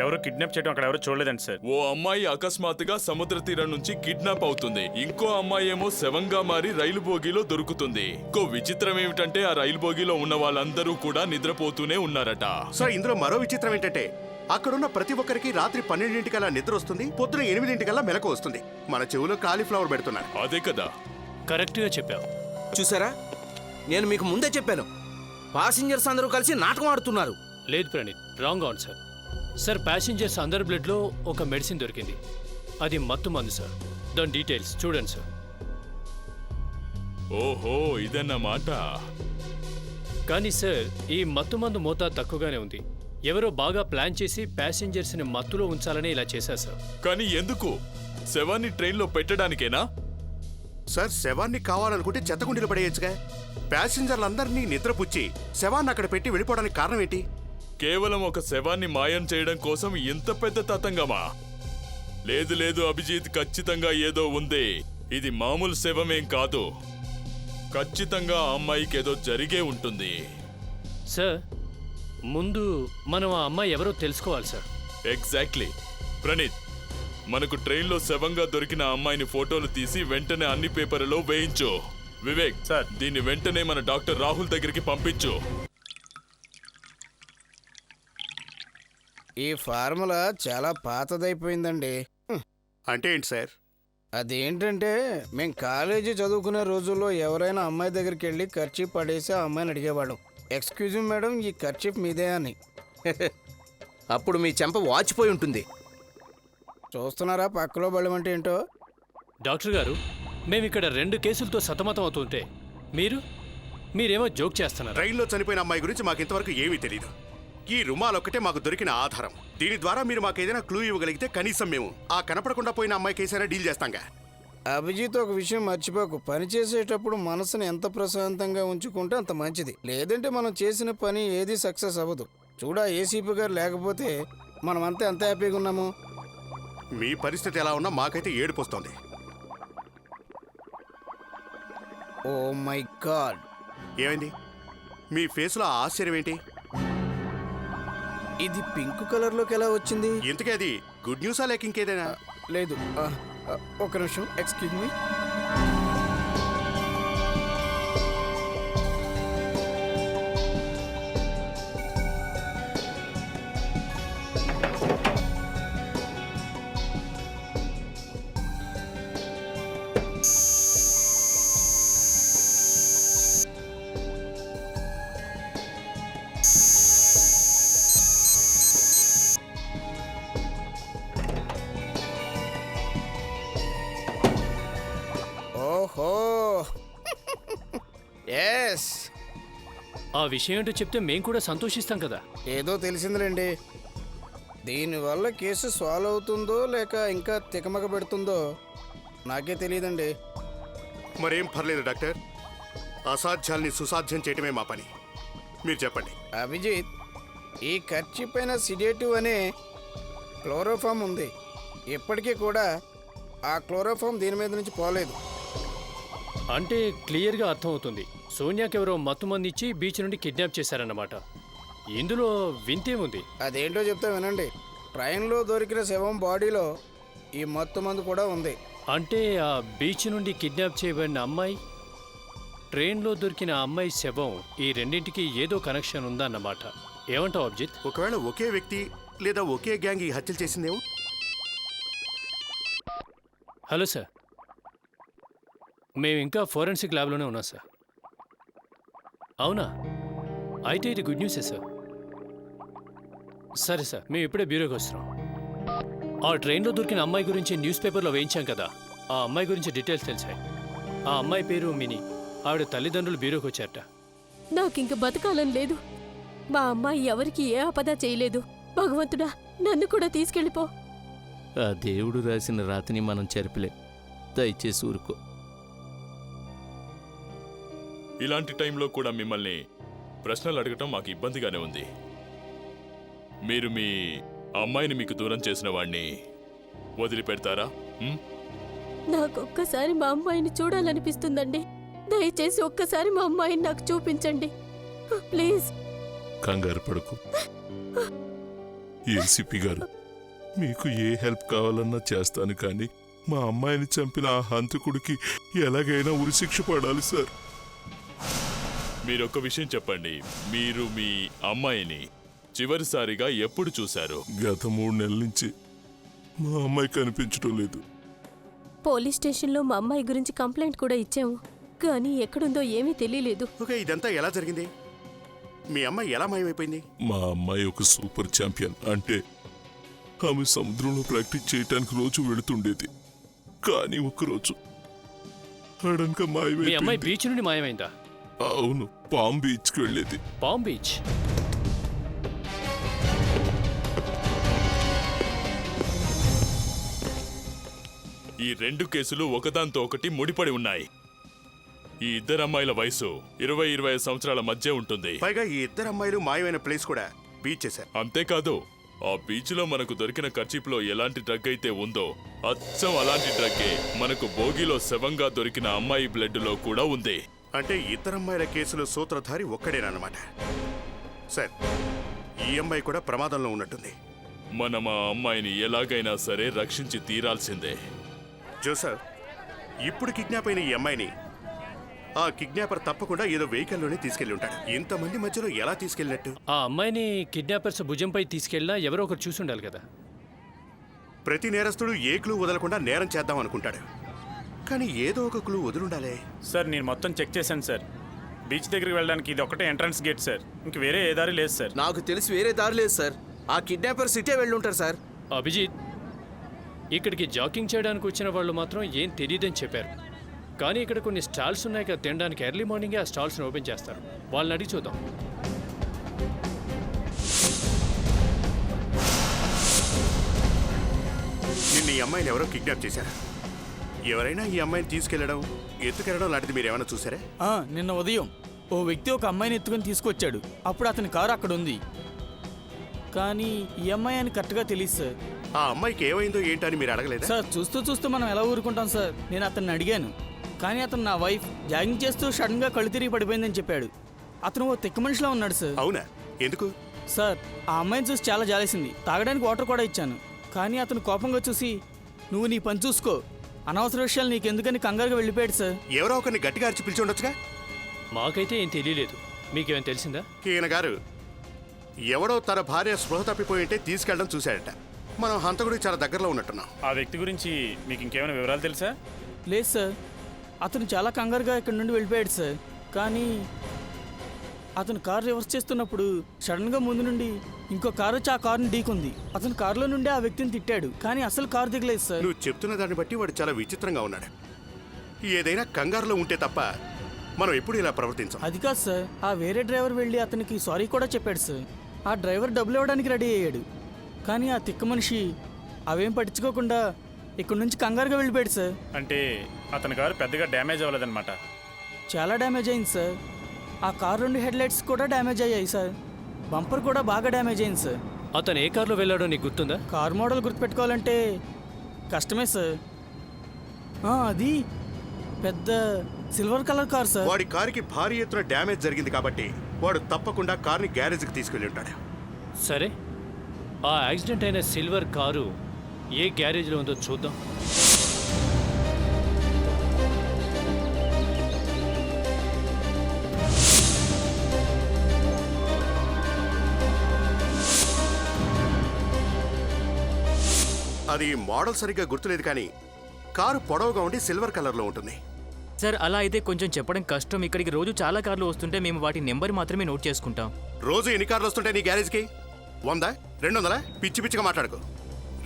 S4: ఎవరో కిడ్నాప్ చేయడం అక్కడ ఎవరో చూడలేదండి సార్.
S1: ఓ అమ్మాయి అకస్మాత్తుగా సముద్ర తీరం నుంచి కిడ్నాప్ అవుతుంది. ఇంకో అమ్మాయి ఏమో శవంగా మారి రైలు బోగీలో దొరుకుతుంది. ఇంకో విచిత్రం ఏమిటంటే ఆ రైలు బోగీలో ఉన్న వాళ్ళందరూ కూడా నిద్రపోతూనే ఉన్నారట.
S9: సార్ ఇందులో మరో విచిత్రం ఏంటంటే అక్కడున్న ప్రతి ఒక్కరికి రాత్రి 12 నిద్ర వస్తుంది, పొద్దున 8 మెలకు వస్తుంది. మన చెవులో కాలీఫ్లవర్ పెడుతున్నారు.
S1: అదే కదా.
S11: కరెక్ట్గా చెప్పావు.
S2: చూసారా, నేను మీకు ముందే చెప్పాను. పాసింజర్స్ అందరూ కలిసి నాటకం ఆడుతున్నారు.
S11: లేదు Praneeth, wrong answer. Sir passengers అందరి బ్లడ్లో ఒక మెడిసిన్ దొరికింది. అది మత్తు మందు సార్. దాని డీటెయిల్స్ చూడండి సార్.
S1: ఓహో, ఇదన్నమాట.
S11: కానీ సార్ ఈ మత్తు మందు మోతాదు తక్కువగానే ఉంది. ఎవరో బాగా ప్లాన్ చేసి ప్యాసింజర్స్ని మత్తులో ఉంచాలని ఇలా చేశారు సార్.
S1: కానీ ఎందుకు? శవాన్ని ట్రైన్లో పెట్టడానికేనా?
S9: సార్ శవాన్ని కావాలనుకుంటే చెత్తకుండీలు పడేయచ్చుగా. ప్యాసింజర్లందరినీ నిద్రపుచ్చి శవాన్ని అక్కడ పెట్టి వెళ్ళిపోవడానికి కారణం ఏంటి?
S1: కేవలం ఒక శవాన్ని మాయం చేయడం కోసం ఇంత పెద్ద తతంగమా? లేదు లేదు అభిజిత్, ఖచ్చితంగా ఏదో ఉంది. ఇది మామూలు శవమేం కాదు. ఖచ్చితంగా ఆ అమ్మాయికి ఏదో జరిగే ఉంటుంది.
S11: సార్ ముందు మనం ఆ అమ్మాయి ఎవరో తెలుసుకోవాలి సార్.
S1: ఎగ్జాక్ట్లీ. ప్రణీత్, మనకు ట్రైన్లో శవంగా దొరికిన అమ్మాయిని ఫోటోలు తీసి వెంటనే అన్ని పేపర్లలో వేయించు. వివేక్
S4: సార్,
S1: దీన్ని వెంటనే మన డాక్టర్ రాహుల్ దగ్గరికి పంపించు.
S7: ఈ ఫార్ములా చాలా పాతదైపోయిందండి.
S9: అంటే ఏంటి సార్?
S7: అదేంటంటే మేము కాలేజీ చదువుకునే రోజుల్లో ఎవరైనా అమ్మాయి దగ్గరికి వెళ్ళి కర్చీఫ్ పడేసి ఆ అమ్మాయిని అడిగేవాళ్ళం, ఎక్స్క్యూజ్ మీ మేడం, ఈ కర్చీఫ్ మీదే అని.
S2: అప్పుడు మీ చెంప వాచిపోయి ఉంటుంది.
S7: చూస్తున్నారా పక్కలో బలం అంటే ఏంటో?
S11: డాక్టర్ గారు, మేము ఇక్కడ 2 కేసులతో సతమతం అవుతుంటే మీరేమో జోక్ చేస్తున్నారు.
S9: ట్రైన్లో చనిపోయిన అమ్మాయి గురించి మాకు ఇంతవరకు ఏమీ తెలియదు. ఈ రుమాల్ ఒక్కటే మాకు దొరికిన ఆధారం. దీని ద్వారా మీరు మాకు ఏదైనా క్లూ ఇవ్వగలిగితే కనీసం మేము ఆ కనపడకుండా పోయిన అమ్మాయి కేసైనా డీల్ చేస్తాంగా.
S7: అభిజిత్, ఒక విషయం మర్చిపోకు. పని చేసేటప్పుడు మనసుని ఎంత ప్రశాంతంగా ఉంచుకుంటే అంత మంచిది. లేదంటే మనం చేసిన పని ఏది సక్సెస్ అవ్వదు. చూడా, ఏసీపీ గారు లేకపోతే మనమంతా ఎంత హ్యాపీగా ఉన్నాము.
S9: మీ పరిస్థితి ఎలా ఉన్నా మాకైతే ఏడుపు వస్తుంది.
S7: ఓ మై గాడ్,
S9: ఏమైంది? మీ ఫేస్లో ఆ ఆశ్చర్యం ఏంటి?
S7: ఇది పింక్ కలర్లోకి ఎలా వచ్చింది?
S9: ఇంతకీ అది గుడ్ న్యూసా లేక ఇంకేదైనా?
S7: లేదు, ఒక నిమిషం, ఎక్స్క్యూజ్ మీ. ఓహో, ఎస్.
S11: ఆ విషయం ఏంటో చెప్తే మేము కూడా సంతోషిస్తాం కదా.
S7: ఏదో తెలిసిందిలేండి. దీనివల్ల కేసు సాల్వ్ అవుతుందో లేక ఇంకా తికమక పెడుతుందో నాకే తెలియదండి.
S9: మరేం పర్లేదు డాక్టర్. అసాధ్యాల్ని సుసాధ్యం చేయటమే మా పని. మీరు చెప్పండి.
S7: అభిజిత్, ఈ ఖర్చు పైన సిడేటివ్ అనే క్లోరోఫామ్ ఉంది. ఇప్పటికీ కూడా ఆ క్లోరోఫామ్ దీని మీద నుంచి పోలేదు.
S11: అంటే క్లియర్గా అర్థమవుతుంది, సోనియాకి ఎవరో మత్తుమంది ఇచ్చి బీచ్ నుండి కిడ్నాప్ చేశారన్నమాట. ఇందులో వింతేముంది?
S7: అదేంటో చెప్తా వినండి. ట్రైన్లో దొరికిన శవం బాడీలో ఈ మత్తు మందు కూడా ఉంది.
S11: అంటే ఆ బీచ్ నుండి కిడ్నాప్ చేయబడిన అమ్మాయి, ట్రైన్లో దొరికిన అమ్మాయి శవం, ఈ రెండింటికి ఏదో కనెక్షన్ ఉందన్నమాట. ఏమంటావు అభిజిత్?
S9: ఒకవేళ ఒకే వ్యక్తి లేదా ఒకే గ్యాంగ్ ఈ హత్యలు చేసిందేమో.
S11: హలో సార్, మేము ఇంకా ఫోరెన్సిక్ ల్యాబ్లోనే ఉన్నాం సార్. అవునా? అయితే ఇది గుడ్ న్యూసే సార్. సరే సార్, మేము ఇప్పుడే బ్యూరోకి వస్తున్నాం. ఆ ట్రైన్లో దొరికిన అమ్మాయి గురించి న్యూస్ పేపర్లో వేయించాం కదా, ఆ అమ్మాయి గురించి డీటెయిల్స్ తెలిసాయి. ఆ అమ్మాయి పేరు మినీ. ఆవిడ తల్లిదండ్రులు బ్యూరోకి వచ్చారట.
S5: నాకింక బతకాలని లేదు. మా అమ్మాయి ఎవరికి ఏ ఆపద చేయలేదు. భగవంతుడా, నన్ను కూడా తీసుకెళ్ళిపో.
S2: ఆ దేవుడు రాసిన రాతని మనం చెరపలే. దయచేసి ఊరుకో.
S1: ఇలాంటి టైంలో కూడా మిమ్మల్ని ప్రశ్నలు అడగటం మాకు ఇబ్బందిగానే ఉంది. మీరు మీ అమ్మాయిని మీకు దూరం చేసిన వాణ్ణి వదిలిపెడతారా?
S5: నాకొక్కసారి మా అమ్మాయిని చూడాలనిపిస్తుందండి. దయచేసి ఒక్కసారి మా అమ్మాయిని నాకు చూపించండి ప్లీజ్.
S13: కంగారు పడకు ఏసీపీ గారు, మీకు ఏ హెల్ప్ కావాలన్నా చేస్తాను, కానీ మా అమ్మాయిని చంపిన ఆ హంతకుడికి ఎలాగైనా ఉరిశిక్ష పడాలి సార్.
S1: మీరొక్క విషయం చెప్పండి, మీరు మీ అమ్మాయిని చివరిసారిగా ఎప్పుడు చూశారు?
S13: గత 3 నెలల నుంచి మా అమ్మాయి కనిపించడం లేదు.
S5: పోలీస్ స్టేషన్లో మా అమ్మాయి గురించి కంప్లైంట్ కూడా ఇచ్చాము, కానీ ఎక్కడుందో ఏమీ తెలియలేదు.
S9: ఓకే, ఇదంతా ఎలా జరిగింది? మీ అమ్మాయి ఎలా మాయమైపోయింది?
S13: మా అమ్మాయి ఒక సూపర్ ఛాంపియన్. అంటే ఆమె సముద్రంలో ప్రాక్టీస్ చేయటానికి రోజు వెళుతుండేది. కానీ ఒకరోజు సడన్గా
S11: మీ అమ్మాయి
S13: మాయమైపోయింది.
S11: బీచ్ నుండి మాయమైందా?
S13: అవును, పామ్ బీచ్కి వెళ్ళేది.
S11: Palm beach?
S1: ఈ 2 కేసులు ఒకదాంతో ఒకటి ముడిపడి ఉన్నాయి. ఈ ఇద్దరు అమ్మాయిల వయసు 20-25 సంవత్సరాల మధ్య ఉంటుంది.
S9: పైగా ఈ ఇద్దరు అమ్మాయిలు మాయమైన ప్లేస్ కూడా బీచ్ చేశారు.
S1: అంతేకాదు, ఆ బీచ్లో మనకు దొరికిన కర్చీప్లో ఎలాంటి డ్రగ్ అయితే ఉందో అచ్చం అలాంటి డ్రగ్గే మనకు భోగిలో శవంగా దొరికిన అమ్మాయి బ్లడ్లో కూడా ఉంది.
S9: అంటే ఇద్దరమ్మాయిల కేసులో సూత్రధారి ఒక్కడేనన్నమాట. సార్, ఈ అమ్మాయి కూడా ప్రమాదంలో ఉన్నట్టుంది.
S1: మనం ఆ అమ్మాయిని ఎలాగైనా సరే రక్షించి తీరాల్సిందే.
S9: జోసఫ్, ఇప్పుడు కిడ్నాప్ అయిన ఈ అమ్మాయిని ఆ కిడ్నాపర్ తప్పకుండా ఏదో వెహికల్లోనే తీసుకెళ్లి ఉంటాడు. ఇంతమంది మధ్యలో ఎలా తీసుకెళ్ళినట్టు?
S11: ఆ అమ్మాయిని కిడ్నాపర్స్ భుజంపై తీసుకెళ్ళినా ఎవరో ఒకరు చూసి ఉండాలి కదా.
S9: ప్రతి నేరస్తుడు ఏ క్లూ వదలకుండా నేరం చేద్దాం అనుకుంటాడు, కానీ ఏదో ఒక క్లూ వదులుండాలే.
S14: సార్, నేను మొత్తం చెక్ చేశాను సార్.
S4: బీచ్ దగ్గరికి వెళ్ళడానికి ఇది ఒకటే ఎంట్రన్స్ గేట్ సార్. ఇంక వేరే ఏ దారి లేదు సార్.
S2: నాకు తెలిసి వేరే దారి లేదు సార్. ఆ కిడ్నాపర్ సిటీ వెళ్ళుంటారు సార్.
S11: అభిజిత్, ఇక్కడికి జాకింగ్ చేయడానికి వచ్చిన వాళ్ళు మాత్రం ఏం తెలియదని చెప్పారు. కానీ ఇక్కడ కొన్ని స్టాల్స్ ఉన్నాయి కదా తినడానికి. ఎర్లీ మార్నింగే ఆ స్టాల్స్ని ఓపెన్ చేస్తారు. వాళ్ళని అడిగి చూద్దాం.
S9: నిన్న ఈ అమ్మాయిని ఎవరో కిడ్నాప్ చేశారు. ఎవరైనా ఈ అమ్మాయిని తీసుకెళ్లడం, ఎత్తుకెళ్ళడం లాంటిది మీరు ఏమైనా చూసారా?
S8: నిన్న ఉదయం ఓ వ్యక్తి ఒక అమ్మాయిని ఎత్తుకొని తీసుకొచ్చాడు. అప్పుడు అతని కారు అక్కడ ఉంది. కానీ ఈ అమ్మాయి అని కరెక్ట్గా తెలియదు సార్.
S9: ఆ అమ్మాయికి ఏమైందో ఏంటని మీరు అడగలేదా?
S8: సార్ చూస్తూ మనం ఎలా ఊరుకుంటాం సార్. నేను అతన్ని అడిగాను, కానీ అతను నా వైఫ్ జాగింగ్ చేస్తూ సడన్గా కళ్ళు తిరిగి పడిపోయిందని చెప్పాడు. అతను ఓ తిక్క మనిషిలా ఉన్నాడు సార్.
S9: అవునా? ఎందుకు?
S8: సార్ ఆ అమ్మాయిని చూసి చాలా జాలేసింది. తాగడానికి వాటర్ కూడా ఇచ్చాను. కానీ అతను కోపంగా చూసి, నువ్వు నీ పని చూసుకో, అనవసర విషయాలు నీకెందుకని కంగారుగా వెళ్ళిపోయాడు సార్.
S9: ఎవరో ఒకరిని గట్టిగా అరిచి పిలిచి ఉండొచ్చుగా.
S11: మాకైతే ఏం తెలియలేదు. మీకేమైనా తెలిసిందా?
S9: ఈయన గారు ఎవడో తన భార్య స్పృహ తప్పిపోయి ఉంటే తీసుకెళ్ళడం చూశాడట. మనం హంతకుడికి చాలా దగ్గరలో ఉన్నట్టున్నాం.
S4: ఆ వ్యక్తి గురించి మీకు ఇంకేమైనా వివరాలు తెలుసా?
S8: లేదు సార్, అతను చాలా కంగారుగా ఇక్కడ నుండి వెళ్ళిపోయాడు సార్. కానీ అతను కారు రివర్స్ చేస్తున్నప్పుడు సడన్గా ముందు నుండి ఇంకో కారు వచ్చి ఆ కారుని ఢీకొంది. అతను కారులో నుండి ఆ వ్యక్తిని తిట్టాడు, కానీ అసలు కారు దిగలేదు సార్.
S9: నువ్వు చెప్తున్న దాన్ని బట్టి వాడు చాలా విచిత్రంగా ఉన్నాడు. ఏదైనా కంగారులో ఉంటే తప్ప మనం ఎప్పుడు ఇలా ప్రవర్తించాం.
S8: అది కాదు సార్, ఆ వేరే డ్రైవర్ వెళ్ళి అతనికి సారీ కూడా చెప్పాడు సార్. ఆ డ్రైవర్ డబ్బులు ఇవ్వడానికి రెడీ అయ్యాడు. కానీ ఆ తిక్క మనిషి అవేం పట్టించుకోకుండా ఇక్కడ నుంచి కంగారుగా వెళ్ళిపోయాడు సార్.
S4: అంటే అతని కారు పెద్దగా డ్యామేజ్ అవ్వలేదన్నమాట.
S8: చాలా డ్యామేజ్ అయింది సార్. ఆ కార్ 2 హెడ్ లైట్స్ కూడా డ్యామేజ్ అయ్యాయి సార్. బంపర్ కూడా బాగా డ్యామేజ్ అయింది సార్.
S11: అతను ఏ కార్లో వెళ్ళాడో నీకు గుర్తుందా?
S8: కార్ మోడల్ గుర్తుపెట్టుకోవాలంటే కష్టమే సార్. అది పెద్ద సిల్వర్ కలర్ కార్ సార్.
S9: వాడి కారుకి భారీ ఎత్తున డ్యామేజ్ జరిగింది కాబట్టి వాడు తప్పకుండా కార్ని గ్యారేజ్కి తీసుకెళ్ళి ఉంటాడు.
S11: సరే, ఆ యాక్సిడెంట్ అయిన సిల్వర్ కారు ఏ గ్యారేజ్లో ఉందో చూద్దాం.
S9: అది మోడల్ సరిగ్గా గుర్తులేదు, కానీ కారు పొడవుగా ఉండి సిల్వర్ కలర్లో ఉంటుంది.
S12: సార్ అలా అయితే కొంచెం చెప్పడం కష్టం. ఇక్కడికి రోజు చాలా కార్లు వస్తుంటే మేము వాటి నెంబర్ మాత్రమే నోట్ చేసుకుంటాం.
S9: రోజు ఎన్ని కార్లు వస్తుంటాయి నీ గ్యారేజ్కి? 100, 200? పిచ్చి పిచ్చిగా మాట్లాడుకో.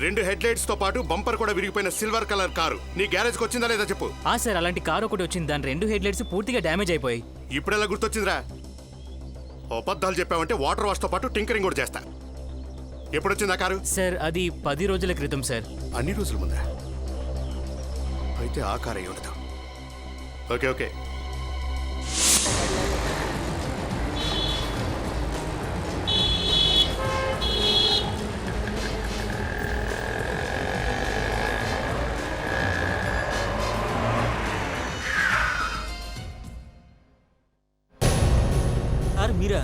S9: 2 హెడ్ లైట్స్ తో పాటు బంపర్ కూడా విరిగిపోయిన సిల్వర్ కలర్ కారు నీ గ్యారేజ్కి వచ్చిందా లేదా చెప్పు.
S12: సార్ అలాంటి కారు ఒకటి వచ్చింది. దాని 2 హెడ్ లైట్స్ పూర్తిగా డ్యామేజ్ అయిపోయాయి.
S9: ఇప్పుడెలా గుర్తొచ్చిందిరా? అబద్ధాలు చెప్పావంటే వాటర్ వాష్ తో పాటు టింకరింగ్ కూడా చేస్తా. ఎప్పుడు వచ్చిందా కారు?
S12: సార్ అది 10 రోజుల క్రితం సార్.
S9: అన్ని రోజుల ముందా? అయితే ఆ కారు అయి ఉండదు. Okay okay.
S14: సార్ మీరా?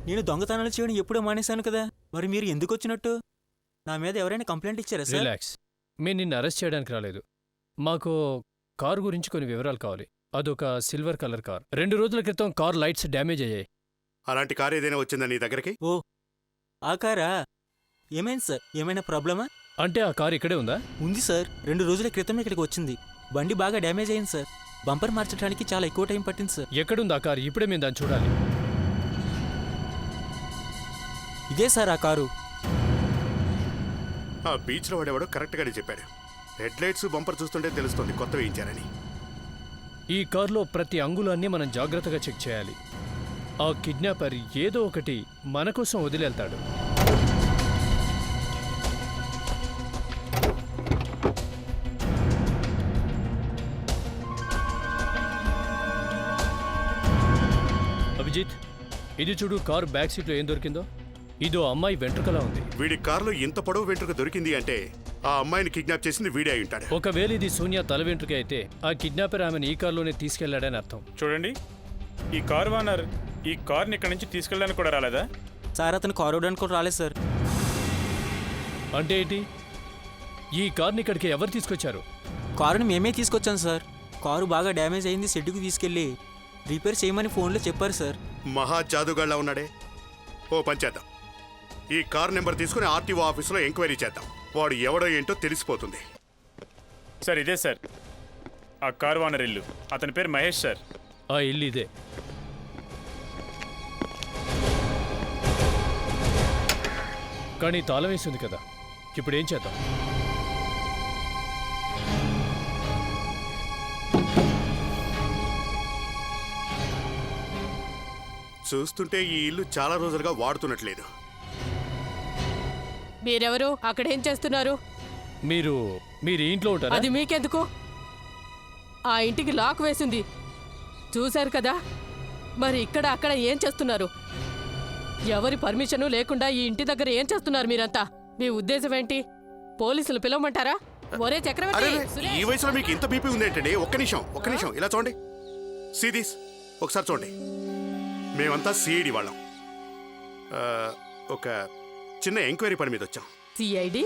S14: నేను దొంగతనాలు చేయడం ఎప్పుడో మానేశాను కదా, మరి మీరు ఎందుకు వచ్చినట్టు? నా మీద ఎవరైనా కంప్లైంట్ ఇచ్చారా సార్?
S11: రిలాక్స్, మేము నిన్ను అరెస్ట్ చేయడానికి రాలేదు. మాకు కారు గురించి కొన్ని వివరాలు కావాలి. అదొక సిల్వర్ కలర్ కార్. 2 రోజుల క్రితం కార్ లైట్స్ డ్యామేజ్ అయ్యాయి.
S9: అలాంటి కారు ఏదైనా వచ్చిందా నీ దగ్గరికి?
S14: ఓ ఆ కారా? ఏమైంది సార్? ఏమైనా ప్రాబ్లమా?
S11: అంటే ఆ కారు ఇక్కడే ఉందా?
S14: ఉంది సార్, 2 రోజుల క్రితం ఇక్కడికి వచ్చింది. బండి బాగా డ్యామేజ్ అయింది సార్. బంపర్ మార్చడానికి చాలా ఎక్కువ టైం పట్టింది సార్.
S11: ఎక్కడుంది ఆ కారు? ఇప్పుడే మేము దాన్ని చూడాలి.
S14: ఇదే సార్ ఆ కారు.
S9: ఆ బీచ్లో వాడేవాడు కరెక్ట్గానే చెప్పాడు. హెడ్ లైట్స్ బంపర్ చూస్తుంటే తెలుస్తుంది కొత్త వేయించారని.
S11: ఈ కారులో ప్రతి అంగుళాన్ని మనం జాగ్రత్తగా చెక్ చేయాలి. ఆ కిడ్నాపర్ ఏదో ఒకటి మన కోసం వదిలేళ్తాడు. అభిజిత్, ఇది చూడు, కారు బ్యాక్ సీట్లో ఏం దొరికిందో. ఇదో అమ్మాయి వెంట్రుకలా ఉంది.
S9: వీడి కారులో ఇంత పొడవు వెంట్రుక దొరికింది అంటే ఆ అమ్మాయిని కిడ్నాప్ చేసింది వీడే అయి ఉంటాడు.
S11: ఒకవేళ ఇది సోనియా తల వెంట్రుక అయితే ఆ కిడ్నాపర్ ఆమెను ఈ కారులోనే తీసుకెళ్లాడని అర్థం.
S4: చూడండి, ఈ కార్ ఓనర్ ఈ కార్ని ఇక్కడ నుంచి తీసుకెళ్ళడానికి కూడా రాలేదా?
S14: సార్ అతను కారు ఇవ్వడానికి కూడా రాలేదు సార్.
S11: అంటే ఏంటి? ఈ కార్ని ఇక్కడికి ఎవరు తీసుకొచ్చారు?
S14: కారుని మేమే తీసుకొచ్చాం సార్. కారు బాగా డ్యామేజ్ అయింది, షెడ్డుకు తీసుకెళ్ళి రిపేర్ చేయమని ఫోన్లో చెప్పారు సార్.
S9: మహా జాదుగాళ్ళ ఉన్నాడే. ఓ పని చేద్దాం, ఈ కార్ నెంబర్ తీసుకుని ఆర్టీఓ ఆఫీసులో ఎంక్వైరీ చేద్దాం. వాడు ఎవడో ఏంటో తెలిసిపోతుంది.
S4: సార్ ఇదే సార్ ఆ కార్ ఓనర్ ఇల్లు. అతని పేరు మహేష్ సార్.
S11: ఆ ఇల్లు ఇదే. కానీ తాళం వేసింది కదా, ఇప్పుడు ఏం చేద్దాం?
S9: చూస్తుంటే ఈ ఇల్లు చాలా రోజులుగా వాడుతున్నట్లేదు.
S5: మీరెవరు? అక్కడేం చేస్తున్నారు?
S11: మీరు ఈ ఇంట్లో ఉంటారా?
S5: అది మీకెందుకు? ఆ ఇంటికి లాక్ వేసింది చూశారు కదా, మరి ఇక్కడ అక్కడ ఏం చేస్తున్నారు? ఎవరి పర్మిషను లేకుండా ఈ ఇంటి దగ్గర ఏం చేస్తున్నారు మీరంతా? మీ ఉద్దేశం ఏంటి? పోలీసులు పిలవమంటారా? ఒరే చక్రవర్తి,
S9: ఈ వయసులో మీకు ఇంత బీపీ ఉందేంటండి? ఒక్క నిమిషం ఇలా చూడండి. సీదీస్ ఒకసారి చూడండి. మేమంతా సిఐడి వాళ్ళం. ఒక చిన్న ఎంక్వైరీ పని మీద వచ్చాం.
S5: సిఐడి?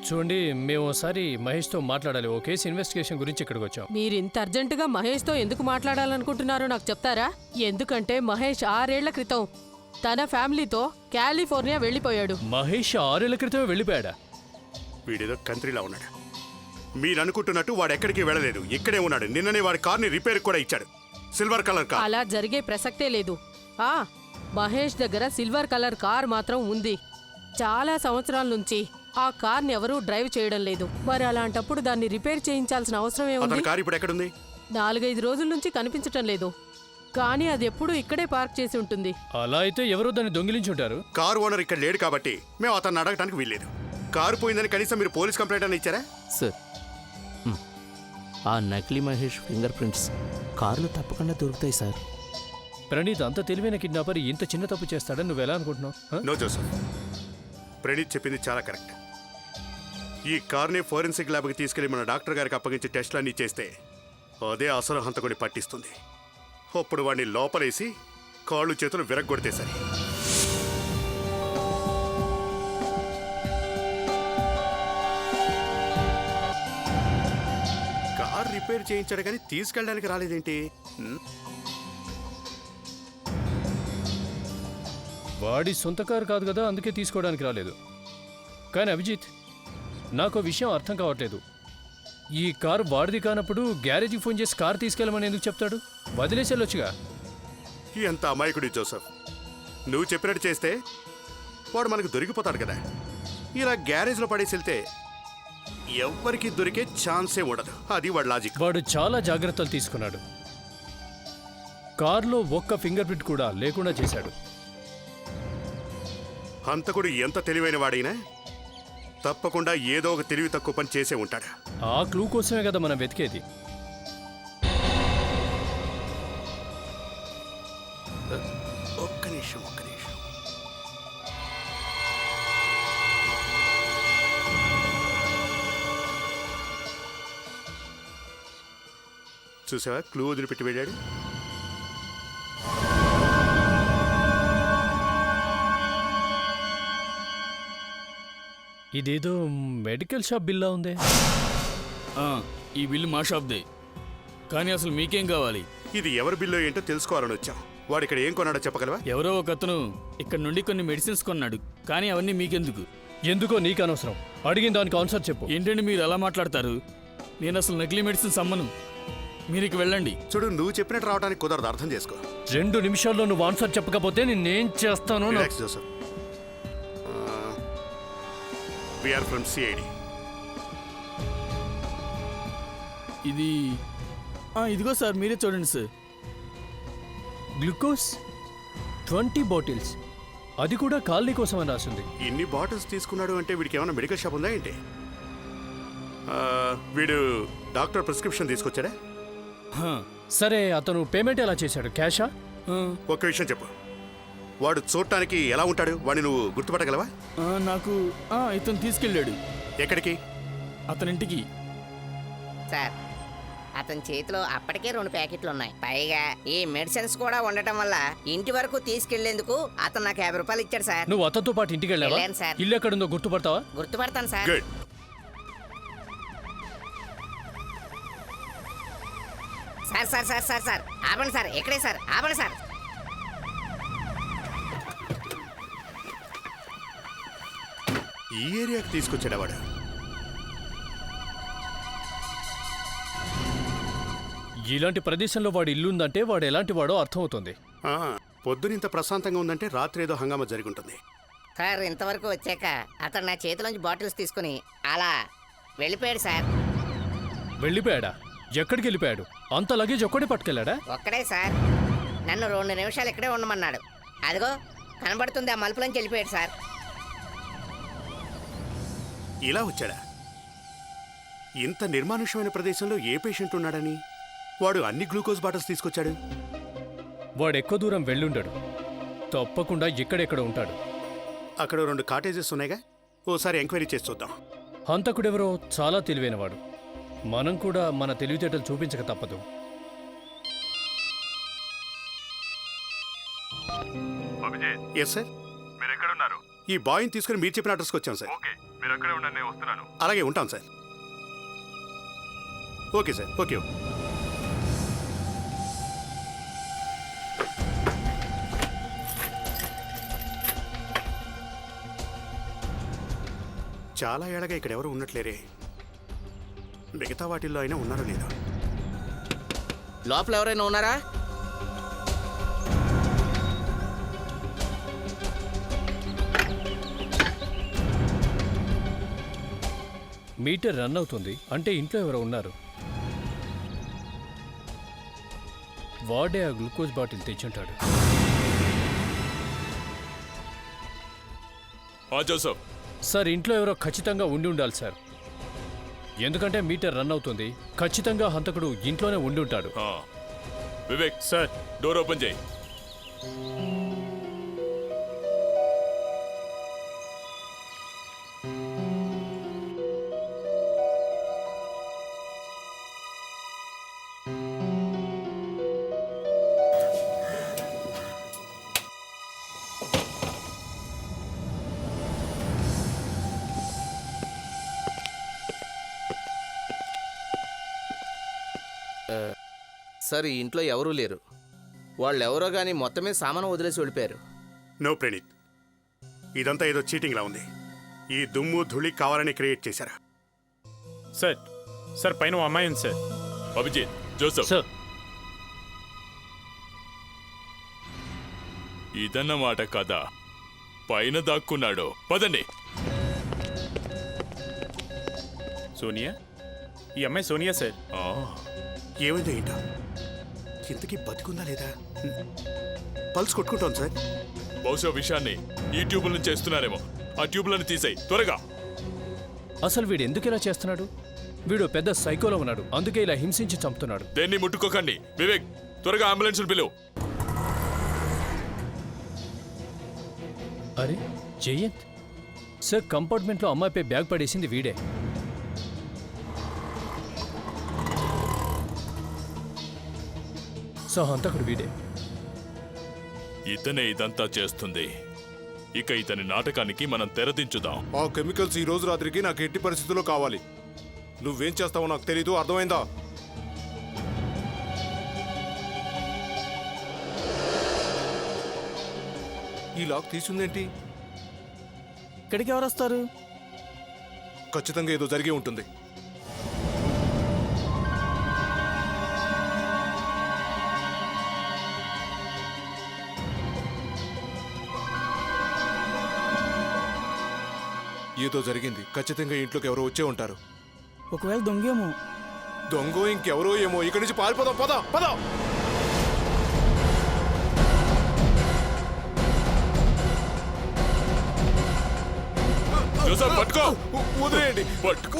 S11: చూడండి, మేము ఒకసారి మహేష్తో మాట్లాడాలి. ఓ కేసు ఇన్వెస్టిగేషన్ గురించి ఇక్కడికి వచ్చాం.
S5: మీరు ఇంత అర్జెంటుగా మహేష్తో ఎందుకు మాట్లాడాలనుకుంటున్నారో నాకు చెప్తారా? ఎందుకంటే మహేష్ 6 ఏళ్ల క్రితం తన ఫ్యామిలీతో కాలిఫోర్నియా వెళ్ళిపోయాడు.
S11: మహేష్ 6 ఏళ్ల క్రితమే వెళ్ళిపోయాడా?
S9: వీడేదో కంట్రీలా ఉన్నాడు. మీరు అనుకుంటున్నట్టు వాడు ఎక్కడికి వెళ్ళలేదు, ఇక్కడే ఉన్నాడు. నిన్ననే వాడి కార్ని రిపేర్ కూడా ఇచ్చాడు. Silver colour car.
S5: అలా జరిగే ప్రసక్తే లేదు. మహేష్ దగ్గర సిల్వర్ కలర్ కార్ మాత్రం ఉంది. చాలా సంవత్సరాల నుంచి ఆ కార్ని ఎవరూ డ్రైవ్ చేయడం లేదు. మరి అలాంటప్పుడు దాన్ని రిపేర్ చేయించాల్సిన అవసరం ఏముంది?
S9: కార్ ఇప్పుడు ఎక్కడుంది?
S5: 4-5 రోజుల నుంచి కనిపించటం లేదు. కానీ అది ఎప్పుడు ఇక్కడే పార్క్ చేసి ఉంటుంది.
S11: అలా అయితే ఎవరో దాన్ని దొంగిలించుంటారు.
S9: కారు ఓనర్ ఇక్కడ లేడు కాబట్టి మేము అతన్ని అడగటానికి వీల్లేదు. కారు పోయిందని కనీసం మీరు పోలీస్ కంప్లైంట్ అని ఇచ్చారా?
S2: సార్, ఆ నకిలీ మహేష్ ఫింగర్ ప్రింట్స్ కారులో తప్పకుండా దొరుకుతాయి సార్.
S11: ప్రణీత్ అంత తెలివైన కిడ్నాపర్ ఇంత చిన్న తప్పు చేస్తాడని నువ్వు ఎలా అనుకుంటున్నావు?
S9: నో జోసెఫ్, ప్రణీత్ చెప్పింది చాలా కరెక్ట్. ఈ కార్ని ఫోరెన్సిక్ ల్యాబ్కి తీసుకెళ్లి మన డాక్టర్ గారికి అప్పగించి టెస్టులన్నీ చేస్తే అదే అసలు హంతకుని పట్టిస్తుంది. అప్పుడు వాడిని లోపలేసి కాళ్ళు చేతులు విరగ్గొడితే సరే. కార్ రిపేర్ చేయించాడు కానీ తీసుకెళ్ళడానికి రాలేదేంటి?
S11: వాడి సొంత కారు కాదు కదా, అందుకే తీసుకోవడానికి రాలేదు. కానీ అభిజిత్, నాకు విషయం అర్థం కావట్లేదు. ఈ కారు వాడిది కానప్పుడు గ్యారేజ్కి ఫోన్ చేసి కారు తీసుకెళ్ళమని ఎందుకు చెప్తాడు? వదిలేసి వెళ్ళొచ్చుగా.
S9: ఎంత అమాయకుడి జోసెఫ్. నువ్వు చెప్పినట్టు చేస్తే వాడు మనకు దొరికిపోతాడు కదా. ఇలా గ్యారేజ్లో పడేసి వెళ్తే ఎవ్వరికి దొరికే ఛాన్సే ఉండదు. అది వాడు లాజిక్.
S11: వాడు చాలా జాగ్రత్తలు తీసుకున్నాడు. కారులో ఒక్క ఫింగర్ ప్రింట్ కూడా లేకుండా చేశాడు.
S9: హంతకుడు ఎంత తెలివైన వాడైనా తప్పకుండా ఏదో ఒక తెలివి తక్కువ పని చేసే ఉంటాడు.
S11: ఆ క్లూ కోసమే కదా మనం వెతికేది.
S9: ఒక్క నిమిషం. చూసావా, క్లూ వదిలిపెట్టి వెళ్ళాడు.
S11: ఇదేదో మెడికల్ షాప్ బిల్లా ఉందే.
S15: ఈ బిల్లు మా షాప్దే, కానీ అసలు మీకేం కావాలి?
S9: ఇది ఎవరి బిల్లో ఏంటో తెలుసుకోవాలని వచ్చాం. వాడు ఇక్కడ ఏం కొన్నాడో చెప్పగలవా?
S15: ఎవరో ఒక అతను ఇక్కడ నుండి కొన్ని మెడిసిన్స్ కొన్నాడు, కానీ అవన్నీ మీకెందుకు?
S11: ఎందుకో నీకు అనవసరం. అడిగిన దానికి ఆన్సర్ చెప్పు.
S15: ఏంటండి మీరు అలా మాట్లాడతారు? నేను అసలు నకిలీ మెడిసిన్స్ అమ్మను. మీరు ఇక వెళ్ళండి.
S9: చూడు, నువ్వు చెప్పినట్టు రావడానికి కుదరదు, అర్థం చేసుకో.
S11: 2 నిమిషాల్లో నువ్వు ఆన్సర్ చెప్పకపోతే నేనేం చేస్తాను?
S9: We are from CID.
S15: ఇదిగో సార్, మీరే చూడండి సార్.
S11: గ్లూకోజ్ 20 బాటిల్స్, అది కూడా కాలనీ కోసం అని రాసింది.
S9: ఇన్ని బాటిల్స్ తీసుకున్నాడు అంటే వీడికి ఏమైనా మెడికల్ షాప్ ఉందా ఏంటి? వీడు డాక్టర్ ప్రిస్క్రిప్షన్ తీసుకొచ్చాడా?
S11: సరే, అతను పేమెంట్ ఎలా చేశాడు? క్యాషా?
S9: ఒక్క విషయం చెప్పు, వాడు చూడటానికి ఎలా ఉంటాడు? వాడిని నువ్వు గుర్తుపట్టగలవా?
S15: నాకు ఇతను తీసుకెళ్ళాడు.
S9: ఎక్కడికి?
S15: అతనింటికి.
S16: సార్, అతని చేతిలో అప్పటికే 2 ప్యాకెట్లు ఉన్నాయి. పైగా ఈ మెడిసిన్స్ కూడా ఉండటం వల్ల ఇంటి వరకు తీసుకెళ్లేందుకు అతను నాకు 50 రూపాయలు ఇచ్చాడు సార్.
S11: నువ్వు అతనితో పాటు ఇంటికి వెళ్ళావా?
S16: వెళ్ళాను సార్.
S11: ఇల్లు ఎక్కడుందో గుర్తుపడతావా?
S16: గుర్తుపడతాను sir. Sir sir sir sir sir ఆపండి సార్, ఎక్కడే సార్, ఆపండి సార్.
S9: ఈ ఏరియాకి తీసుకొచ్చాడా వాడు?
S11: ఇలాంటి ప్రదేశంలో వాడు ఇల్లు ఉందంటే వాడు ఎలాంటి వాడో అర్థమవుతుంది.
S9: పొద్దునింత ప్రశాంతంగా ఉందంటే రాత్రి ఏదో హంగామా జరిగి ఉంటుంది.
S16: సార్ ఇంతవరకు వచ్చాక అతను నా చేతిలోంచి బాటిల్స్ తీసుకుని అలా వెళ్ళిపోయాడు సార్.
S11: వెళ్ళిపోయాడా? ఎక్కడికి వెళ్ళిపోయాడు? అంత లగేజ్ ఒక్కడే పట్టుకెళ్ళాడా?
S16: ఒక్కడే సార్. నన్ను 2 నిమిషాలు ఇక్కడే ఉండమన్నాడు. అదిగో కనబడుతుంది, ఆ మలుపులోంచి వెళ్ళిపోయాడు సార్.
S9: ఇలా వచ్చాడా? ఇంత నిర్మానుష్యమైన ప్రదేశంలో ఏ పేషెంట్ ఉన్నాడని వాడు అన్ని గ్లూకోజ్ బాటిల్స్ తీసుకొచ్చాడు?
S11: వాడు ఎక్కువ దూరం వెళ్ళుండడు. తప్పకుండా ఇక్కడెక్కడ ఉంటాడు.
S9: అక్కడ 2 కాటేజెస్ ఉన్నాయిగా, ఓసారి ఎంక్వైరీ చేసి చూద్దాం.
S11: హంతకుడెవరో చాలా తెలివైనవాడు. మనం కూడా మన తెలివితేటలు చూపించక తప్పదు.
S9: Yes sir. మీరు ఎక్కడ ఉన్నారు? ఈ బాయ్ని తీసుకుని మీరు చెప్పిన అడ్రస్కి వచ్చాం సార్.
S1: ఓకే, మీరు అక్కడే ఉండండి, నేను వస్తున్నాను.
S9: అలాగే ఉంటాం సార్. Okay sir. ఓకే. చాలా ఏళ్ళగా ఇక్కడ ఎవరు ఉన్నట్లేరే. మిగతా వాటిల్లో అయినా ఉన్నారో లేదో.
S2: లోపల ఎవరైనా ఉన్నారా?
S11: మీటర్ రన్ అవుతుంది అంటే ఇంట్లో ఎవరో ఉన్నారు. వాడే ఆ గ్లూకోజ్ బాటిల్ తెచ్చుంటాడు.
S1: జోసఫ్
S11: సార్, ఇంట్లో ఎవరో ఖచ్చితంగా ఉండి ఉండాలి సార్. ఎందుకంటే మీటర్ రన్ అవుతుంది. ఖచ్చితంగా హంతకుడు ఇంట్లోనే ఉండి ఉంటాడు.
S1: వివేక్ సార్, డోర్ ఓపెన్ చేయి.
S2: సార్, ఈ ఇంట్లో ఎవరూ లేరు. వాళ్ళెవరో కానీ మొత్తమే సామాను వదిలేసి వెళ్ళిపోయారు.
S9: నో ప్రణీత్, ఇదంతా ఏదో చీటింగ్లా ఉంది. ఈ దుమ్ము ధూళి కావాలని క్రియేట్ చేశారా?
S4: సార్ సార్ పైన ఓ అమ్మాయి ఉంది సార్.
S1: అభిజిత్, జోసఫ్
S11: సార్,
S1: ఇదన్నమాట కదా. పైన దాక్కున్నాడు. పదండి.
S4: సోనియా, ఈ అమ్మాయి సోనియా సార్.
S9: ఏమైందో ఏంటో, ఇంతకీ బతికుందా లేదా? పల్స్ కొట్టుకుంటాను సార్.
S1: బహుశా విషయాన్ని ఈ ట్యూబుల నుంచి చేస్తున్నారేమో. ఆ ట్యూబులను తీసేయి త్వరగా.
S11: అసలు వీడు ఎందుకు ఇలా చేస్తున్నాడు? వీడు పెద్ద సైకోలో ఉన్నాడు, అందుకే ఇలా హింసించి చంపుతున్నాడు.
S1: దేన్ని ముట్టుకోకండి. వివేక్, త్వరగా అంబులెన్స్ పిలువు.
S11: అరే జయంత్ సార్, కంపార్ట్మెంట్లో అమ్మాయిపై బ్యాగ్ పడేసింది వీడే. సో హంతకుడు వీడే.
S1: ఇతనే ఇదంతా చేస్తుంది. ఇక ఇతని నాటకానికి మనం తెరదించుదాం.
S6: ఆ కెమికల్స్ ఈ రోజు రాత్రికి నాకు ఎట్టి పరిస్థితుల్లో కావాలి. నువ్వేం చేస్తావో నాకు తెలీదు, అర్థమైందా? ఈ లాక్ తీసుందేంటి?
S8: ఇక్కడికి ఎవరు వస్తారు?
S6: ఖచ్చితంగా ఏదో జరిగే ఉంటుంది. ఏదో జరిగింది. ఖచ్చితంగా ఇంట్లోకి ఎవరో వచ్చే ఉంటారు.
S8: ఒకవేళ దొంగేమో.
S6: దొంగో ఇంకెవరో ఏమో. ఇక్కడి నుంచి పారిపోదాం. పద పద.
S1: పట్టుకో.
S6: వదిలేయండి,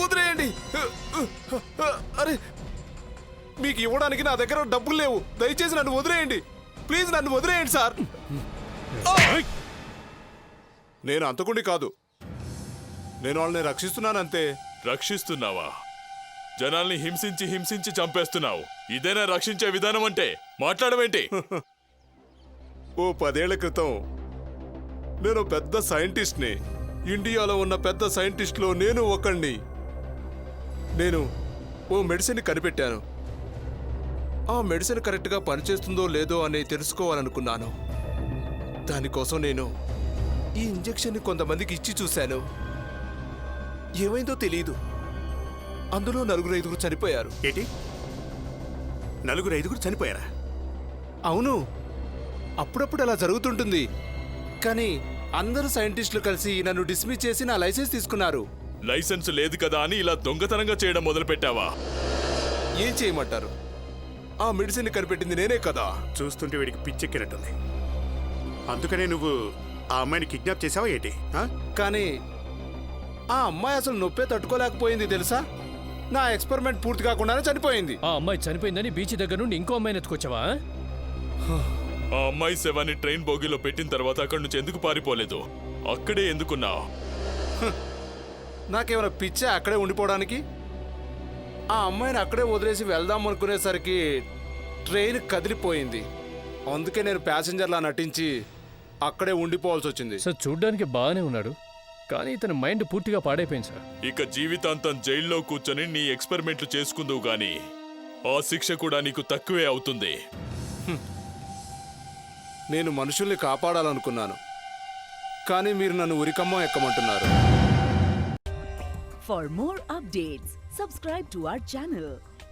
S6: వదిలేయండి. అరే, మీకు ఇవ్వడానికి నా దగ్గర డబ్బులు లేవు. దయచేసి నన్ను వదిలేయండి. ప్లీజ్ నన్ను వదిలేయండి సార్. నేను అంతకుండి కాదు. నేను వాళ్ళని రక్షిస్తున్నానంతే.
S1: రక్షిస్తున్నావా? జనాల్ని హింసించి హింసించి చంపేస్తున్నావు. ఇదేనా రక్షించే విధానం అంటే? మాట్లాడమేంటి?
S6: ఓ 10 ఏళ్ల క్రితం నేను పెద్ద సైంటిస్ట్ని. ఇండియాలో ఉన్న పెద్ద సైంటిస్ట్లో నేను ఒకణ్ణి. నేను ఓ మెడిసిన్ కనిపెట్టాను. ఆ మెడిసిన్ కరెక్ట్గా పనిచేస్తుందో లేదో అని తెలుసుకోవాలనుకున్నాను. దానికోసం నేను ఈ ఇంజెక్షన్ని కొంతమందికి ఇచ్చి చూశాను. ఏమైందో తెలీదు. అందులో 4-5 చనిపోయారు.
S9: ఏంటి? 4-5 చనిపోయారా?
S6: అవును, అప్పుడప్పుడు అలా జరుగుతుంటుంది. కానీ అందరూ సైంటిస్టులు కలిసి నన్ను డిస్మిస్ చేసి నా లైసెన్స్ తీసుకున్నారు.
S1: లైసెన్స్ లేదు కదా అని ఇలా దొంగతనంగా చేయడం మొదలుపెట్టావా?
S6: ఏం చేయమంటారు? ఆ మెడిసిన్ కనిపెట్టింది నేనే కదా.
S9: చూస్తుంటే వీడికి పిచ్చెక్కినట్టుంది. అందుకనే నువ్వు ఆ అమ్మాయిని కిడ్నాప్ చేసావా ఏంటి?
S6: కానీ ఆ అమ్మాయి అసలు నొప్పే తట్టుకోలేకపోయింది తెలుసా. నా ఎక్స్పెరిమెంట్ పూర్తి కాకుండానే చనిపోయింది.
S11: ఆ అమ్మాయి చనిపోయిందని బీచ్ దగ్గర నుండి ఇంకో అమ్మాయిని ఎత్తుకొచ్చావా?
S1: ఆ అమ్మాయి శవాన్ని ట్రైన్ బోగీలో పెట్టిన తర్వాత అక్కడి నుంచి ఎందుకు పారిపోలేదు? అక్కడే ఎందుకున్నావు?
S6: నాకేమైనా పిచ్చా అక్కడే ఉండిపోవడానికి? ఆ అమ్మాయిని అక్కడే వదిలేసి వెళ్దాం అనుకునేసరికి ట్రైన్ కదిలిపోయింది. అందుకే నేను ప్యాసింజర్లా నటించి అక్కడే ఉండిపోవాల్సి వచ్చింది.
S11: సార్ చూడ్డానికి బాగానే ఉన్నాడు, కానీ ఇతని మైండ్ పూర్తిగా పాడైపోయింది సార్.
S1: ఇక జీవితాంతం జైల్లో కూర్చొని నీ ఎక్స్పెరిమెంట్లు చేసుకుందువు గాని ఆ శిక్ష కూడా నీకు తక్కువే అవుతుంది.
S6: నేను మనుషుల్ని కాపాడాలనుకున్నాను, కానీ మీరు నన్ను ఉరికమ్మం ఎక్కమంటున్నారు.
S17: For more updates, subscribe to our channel,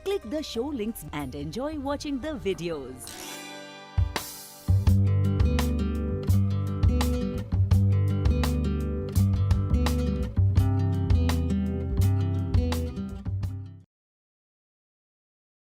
S17: click the show links and enjoy watching the videos.